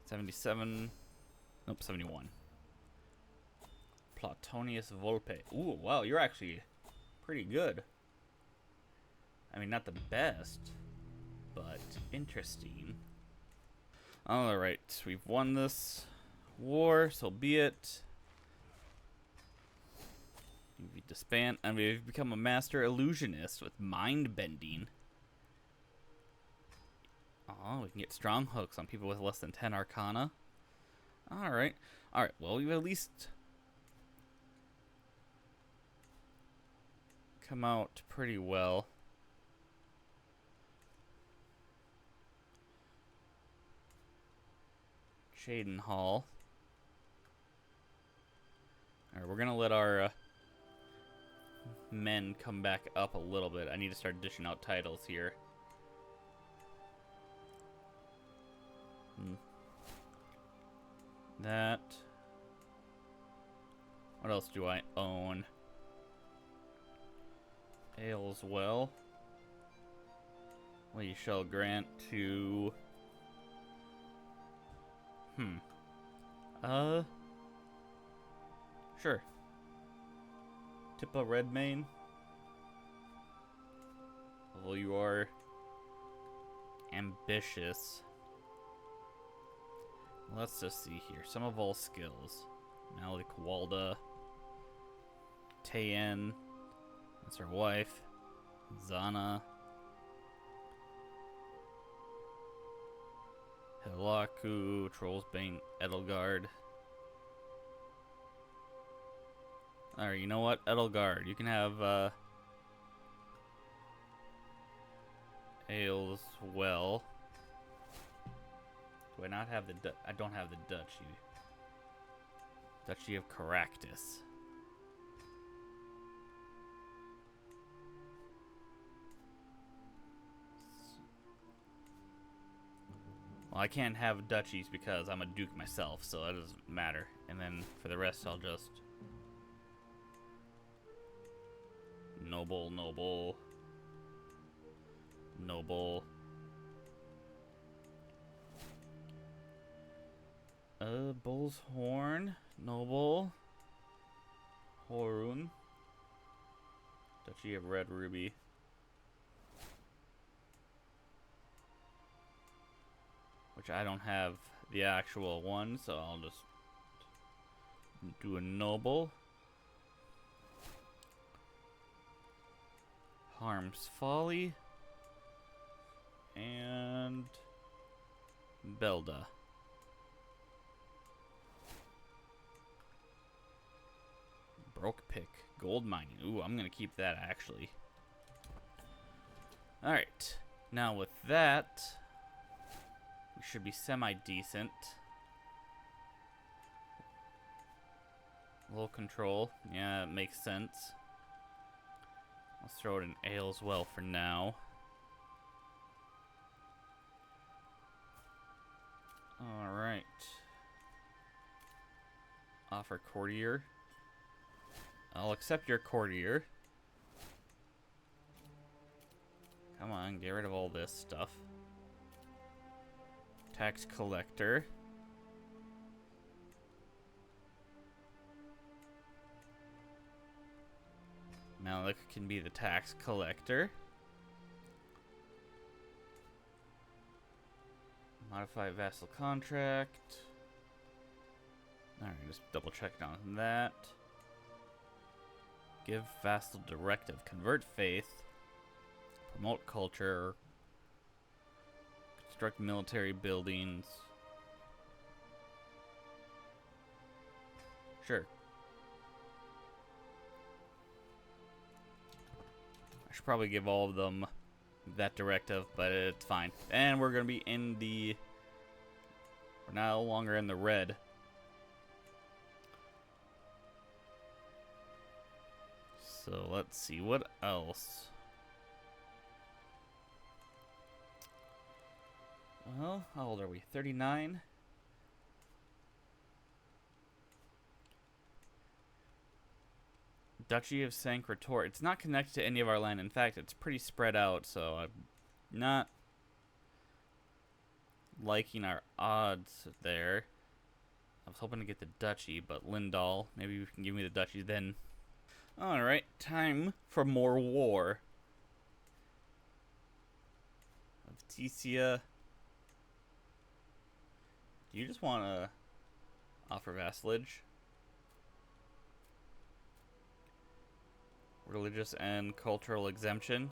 $77. Nope, 71. Platonius Volpe. Ooh, wow, you're actually pretty good. I mean, not the best, but interesting. Alright, we've won this war, so be it. We disband, and we've become a master illusionist with mind bending. Oh, we can get strong hooks on people with less than 10 arcana. Alright. Alright, well, we've at least come out pretty well. Shaden Hall. Alright, we're gonna let our men come back up a little bit. I need to start dishing out titles here. That. What else do I own? Ayleswell. We shall grant to... Sure. Tippa Redmayne. Although you are ambitious. Let's just see here. Some of all skills. Malik Walda. Tayen. That's her wife. Zana. Helaku. Trollsbane. Edelgard. Alright, you know what? Edelgard. You can have, Ayleswell. Do I not have the I don't have the Duchy. Duchy of Caractacus. Well, I can't have duchies because I'm a duke myself, so that doesn't matter. And then for the rest, I'll just... Noble, noble... Noble... Bull's Horn, Noble, Horun, Duchy of Red Ruby. Which I don't have the actual one, so I'll just do a Noble. Harm's Folly. And Belda. Broke pick. Gold mining. Ooh, I'm gonna keep that actually. Alright. Now with that, we should be semi-decent. Low control. Yeah, it makes sense. Let's throw it in Ayleswell for now. Alright. Offer courtier. I'll accept your courtier. Come on, get rid of all this stuff. Tax collector. Malik can be the tax collector. Modify vassal contract. Alright, just double checking on that. Give vassal directive. Convert faith. Promote culture. Construct military buildings. Sure. I should probably give all of them that directive, but it's fine. And we're going to be in the... We're no longer in the red. So let's see, what else? Well, how old are we? 39? Duchy of Men-of-Tor. It's not connected to any of our land. In fact, it's pretty spread out, so I'm not liking our odds there. I was hoping to get the duchy, but Lindahl, maybe you can give me the duchy then. Alright, time for more war. Alessia. Do you just want to offer vassalage? Religious and cultural exemption?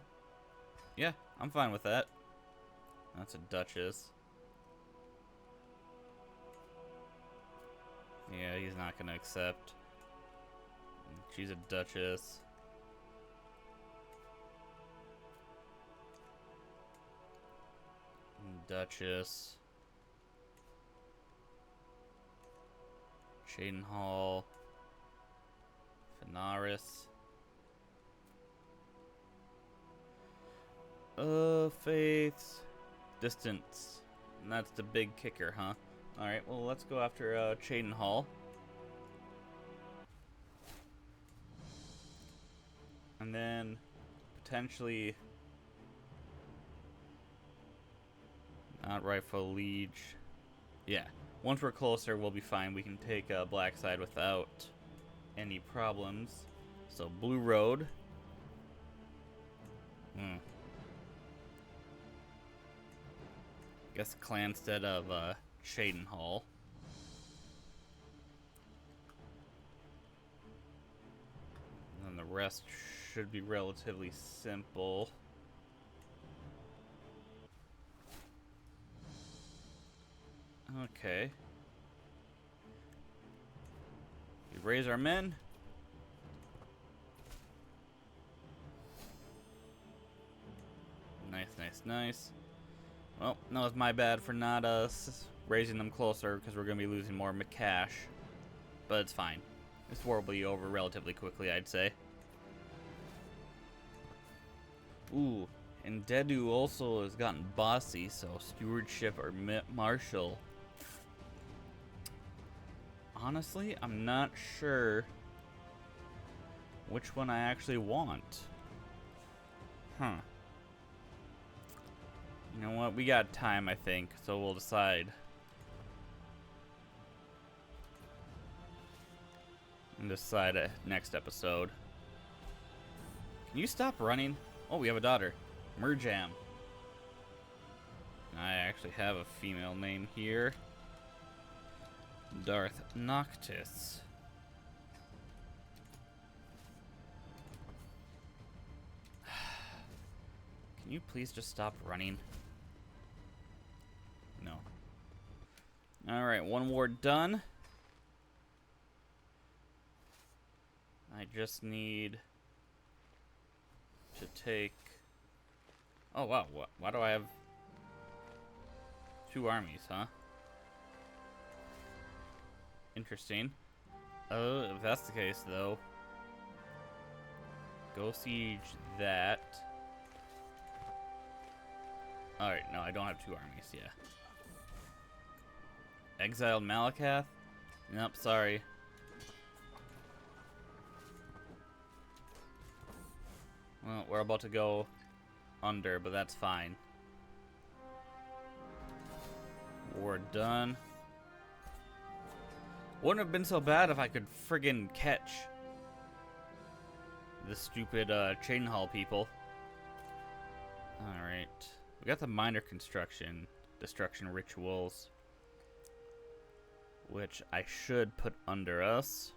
Yeah, I'm fine with that. That's a duchess. Yeah, he's not going to accept. She's a duchess. Duchess. Hall. Fenaris. Faiths. Distance. And that's the big kicker, huh? Alright, well, let's go after Hall. And then potentially not rightful liege. Yeah, once we're closer, we'll be fine. We can take Black Side without any problems. So Blue Road. Guess clan instead of Hall. And then the rest should be relatively simple. Okay. We raise our men. Nice, nice, nice. Well, that was my bad for not raising them closer, because we're going to be losing more cash. But it's fine. This war will be over relatively quickly, I'd say. Ooh, and Dedu also has gotten bossy, so stewardship or marshal. Honestly, I'm not sure which one I actually want. Huh. You know what? We got time, I think, so we'll decide. And decide next episode. Can you stop running? Oh, we have a daughter. Merjam. I actually have a female name here. Darth Noctis. Can you please just stop running? No. Alright, one war done. I just need to take... Oh, wow. Why do I have 2 armies, huh? Interesting. If that's the case, though, go siege that. Alright, no, I don't have 2 armies, yeah. Exiled Malakath? Nope, sorry. Well, we're about to go under, but that's fine. War done. Wouldn't have been so bad if I could friggin' catch the stupid Hall people. Alright. We got the minor destruction rituals, which I should put under us.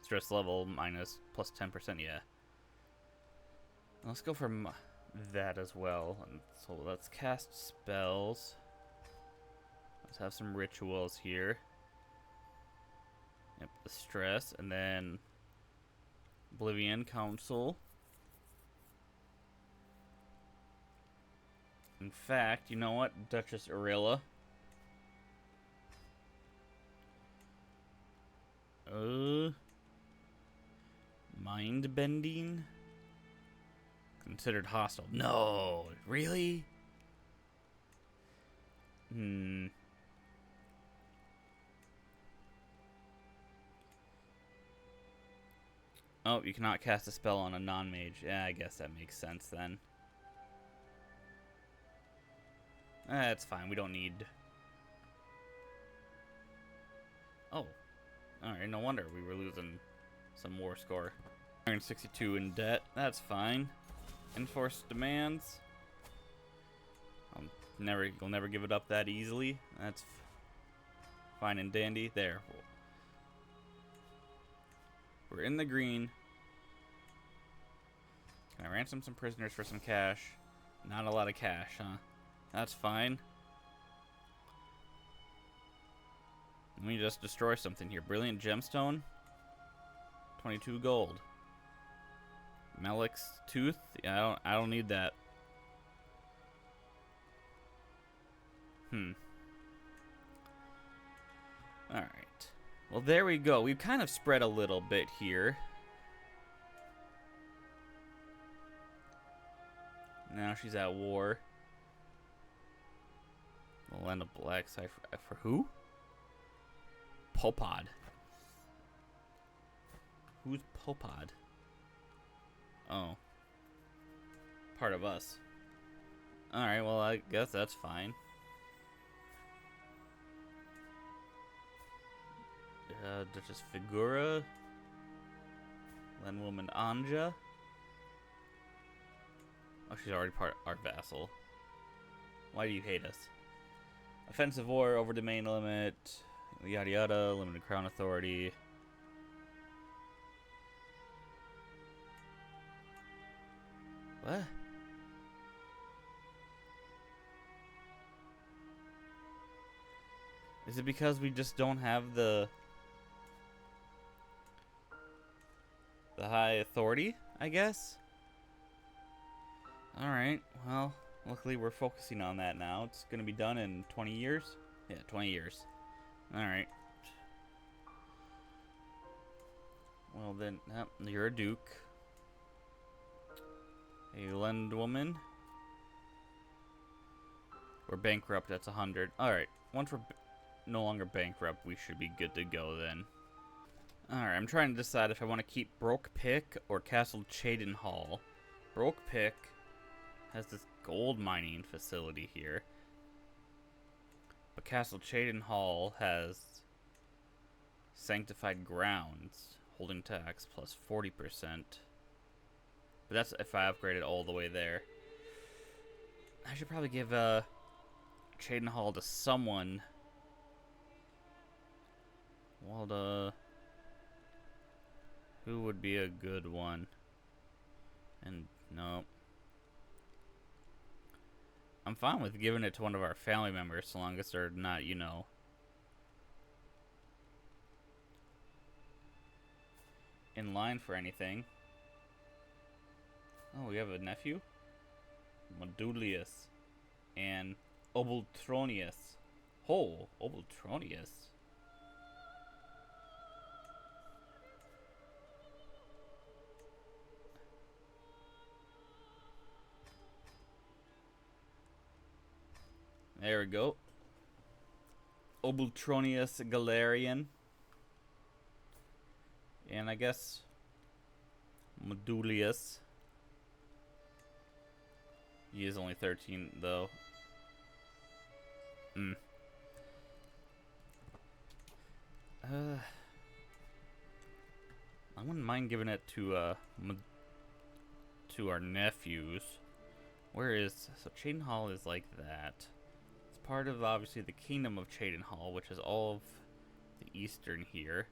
Stress level minus plus 10%, yeah. Let's go for that as well. And so let's cast spells. Let's have some rituals here. Yep, the stress, and then Oblivion Council. In fact, you know what, Duchess Arilla? Mind bending? Considered hostile. No, really? Oh, you cannot cast a spell on a non-mage. Yeah, I guess that makes sense then. That's fine. We don't need... Oh. Alright, no wonder we were losing some war score. 162 in debt. That's fine. Enforced demands. You'll never give it up that easily. That's fine and dandy. There. We're in the green. Can I ransom some prisoners for some cash? Not a lot of cash, huh? That's fine. Let me just destroy something here. Brilliant gemstone. 22 gold. Melik's tooth. Yeah, I don't need that. Alright. Well, there we go. We've kind of spread a little bit here. Now she's at war. The land of black side for who? Popod. Who's Popod? Oh. Part of us. Alright, well, I guess that's fine. Duchess Figura. Landwoman Anja. Oh, she's already our vassal. Why do you hate us? Offensive war, over domain limit, yada yada, limited crown authority. What? Is it because we just don't have the high authority, I guess? Alright, well, luckily we're focusing on that now. It's gonna be done in 20 years? Yeah, 20 years. Alright. Well then, you're a duke. A lendwoman. We're bankrupt, that's 100. Alright, once we're no longer bankrupt, we should be good to go then. Alright, I'm trying to decide if I want to keep Broke Pick or Castle Cheydinhal. Broke Pick has this gold mining facility here. But Castle Cheydinhal has Sanctified Grounds, holding tax plus 40%. But that's if I upgrade it all the way there. I should probably give Cheydinhal to someone. Well, who would be a good one? And no. I'm fine with giving it to one of our family members so long as they're not, you know, in line for anything. Oh, we have a nephew? Modulius and Obultronius. Oh, Obultronius. There we go. Obultronius Galerian. And I guess Modulius. He is only 13 though. I wouldn't mind giving it to our nephews. Where is so Cheydinhal is like that. Part of obviously the kingdom of Cheydinhal, which is all of the eastern here.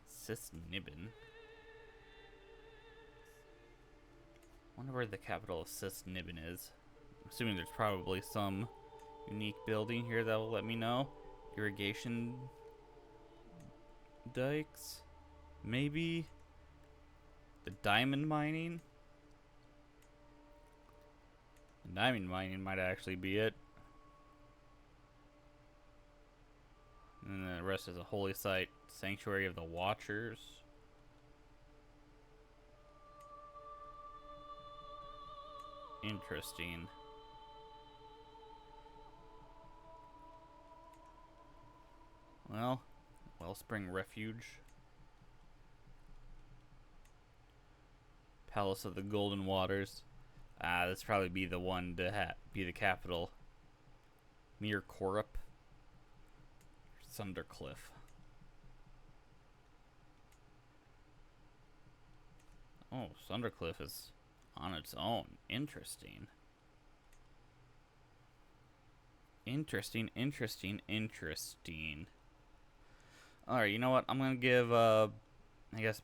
Cisnibbin. wonder where the capital of Cisnibin is. I'm assuming there's probably some unique building here that will let me know. Irrigation dikes? Maybe? The diamond mining? The diamond mining might actually be it. And then the rest is a holy site, sanctuary of the Watchers. Interesting. Well, Wellspring Refuge. Palace of the Golden Waters. This probably be the one to be the capital. Mir Korup. Sundercliff. Oh, Sundercliff is on its own. Interesting. Interesting. Alright, you know what? I'm gonna give, I guess,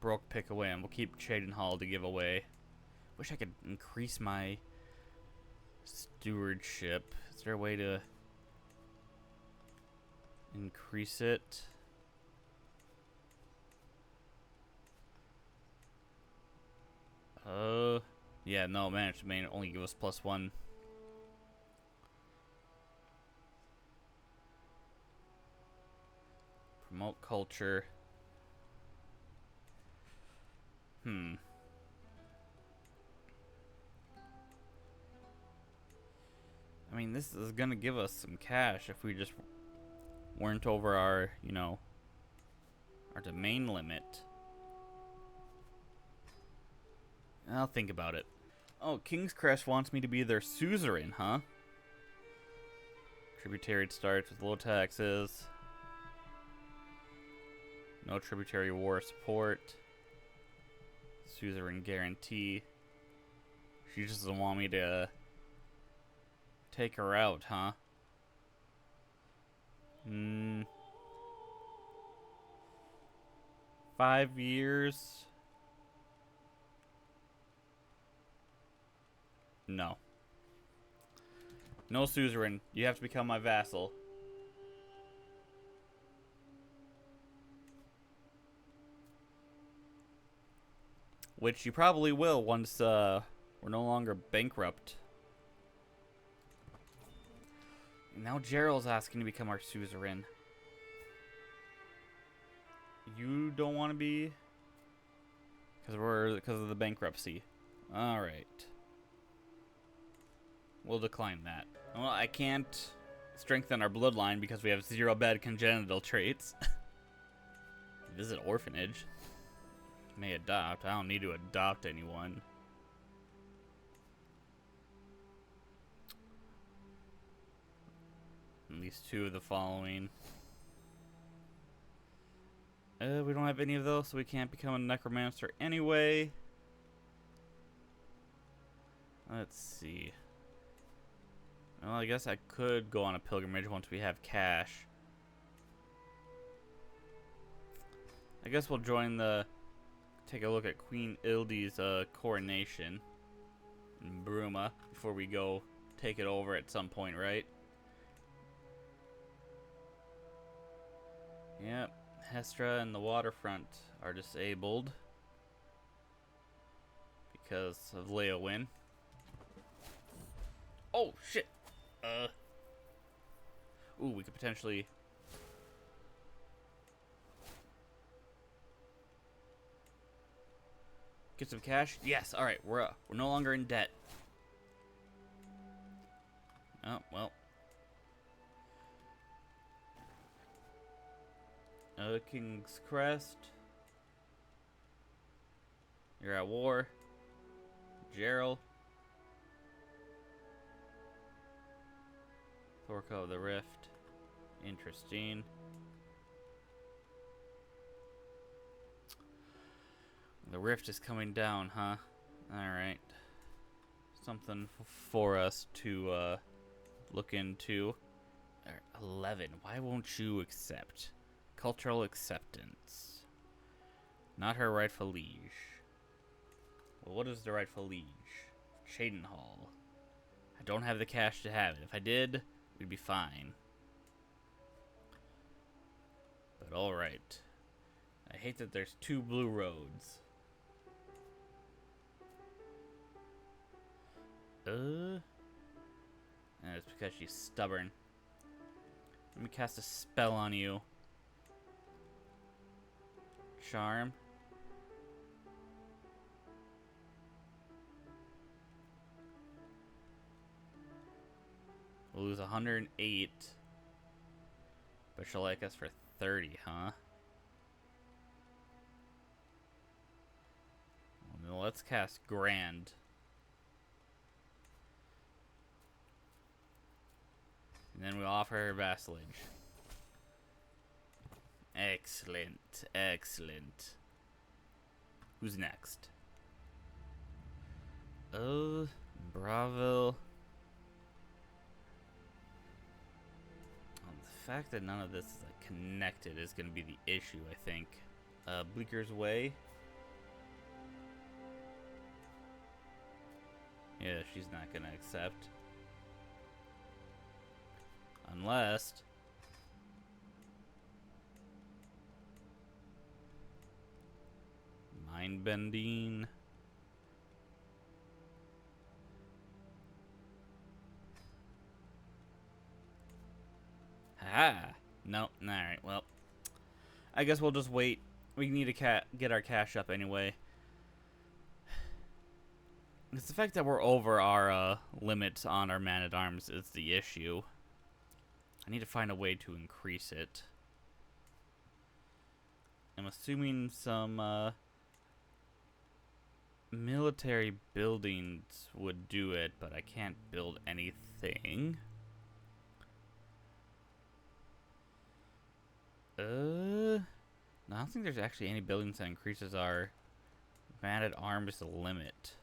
Broke Pick away, and we'll keep Chaden Hall to give away. Wish I could increase my stewardship. Is there a way to increase it? Yeah, no, managed to only give us +1. Promote culture. I mean, this is gonna give us some cash if we just weren't over our, you know, our domain limit. I'll think about it. Oh, King's Crest wants me to be their suzerain, huh? Tributary starts with low taxes. No tributary war support. Suzerain guarantee. She just doesn't want me to take her out, huh? 5 years? No. No suzerain. You have to become my vassal. Which you probably will once we're no longer bankrupt. And now Gerald's asking to become our suzerain. You don't want to be? Because of the bankruptcy. Alright. We'll decline that. Well, I can't strengthen our bloodline because we have 0 bad congenital traits. Visit orphanage. May adopt. I don't need to adopt anyone. At least 2 of the following. We don't have any of those, so we can't become a necromancer anyway. Let's see. Well, I guess I could go on a pilgrimage once we have cash. I guess we'll join the... Take a look at Queen Ildi's coronation in Bruma before we go take it over at some point, right? Yep. Hestra and the waterfront are disabled because of Leowin. Oh, shit! Ooh, we could potentially... Get some cash? Yes, alright, we're no longer in debt. Oh, well. King's Crest. You're at war. Gerald. Thorco of the Rift. Interesting. The rift is coming down, huh? Alright. Something for us to look into. 11. Why won't you accept? Cultural acceptance. Not her rightful liege. But what is the rightful liege? Cheydinhal. I don't have the cash to have it. If I did, we'd be fine. But alright. I hate that there's 2 blue roads. And it's because she's stubborn. Let me cast a spell on you. Charm. We'll lose 108. But she'll like us for 30, huh? Well, then let's cast Grand. And then we'll offer her vassalage. Excellent, excellent. Who's next? Oh, Bravo. The fact that none of this is like connected is going to be the issue, I think. Bleaker's Way. Yeah, she's not going to accept. Unless... Mind bending. Ha! Nope. Alright, well. I guess we'll just wait. We need to get our cash up anyway. It's the fact that we're over our limit on our man-at-arms is the issue. I need to find a way to increase it. I'm assuming some military buildings would do it, but I can't build anything. No, I don't think there's actually any buildings that increases our man-at-arms limit.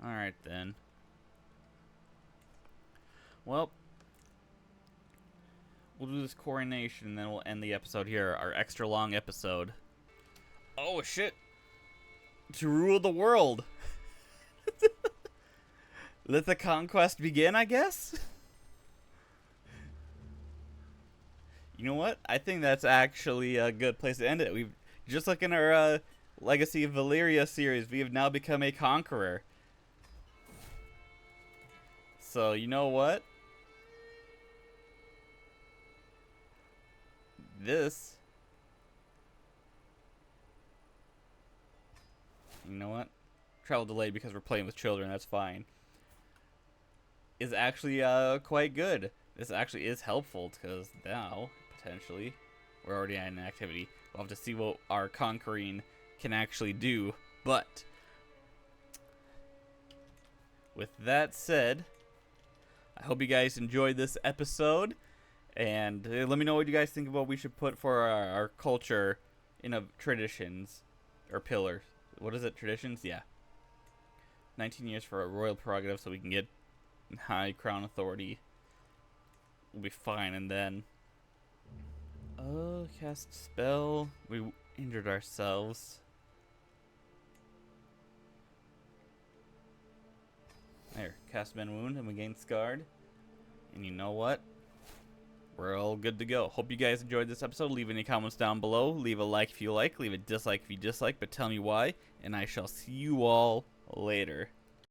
Alright then. Well, we'll do this coronation and then we'll end the episode here. Our extra long episode. Oh shit! To rule the world! Let the conquest begin, I guess? You know what? I think that's actually a good place to end it. We've just like in our Legacy of Valyria series, we have now become a conqueror. So, you know what? This... You know what? Travel delayed because we're playing with children, that's fine. Is actually quite good. This actually is helpful because now, potentially, we're already at an activity. We'll have to see what our conquering can actually do. But, with that said, I hope you guys enjoyed this episode. And let me know what you guys think about what we should put for our culture in traditions. Or pillars. What is it? Traditions? Yeah. 19 years for a royal prerogative so we can get high crown authority. We'll be fine. And then... cast spell. We injured ourselves. There. Cast men wound and we gain scarred. And you know what? We're all good to go. Hope you guys enjoyed this episode. Leave any comments down below. Leave a like if you like. Leave a dislike if you dislike. But tell me why. And I shall see you all later.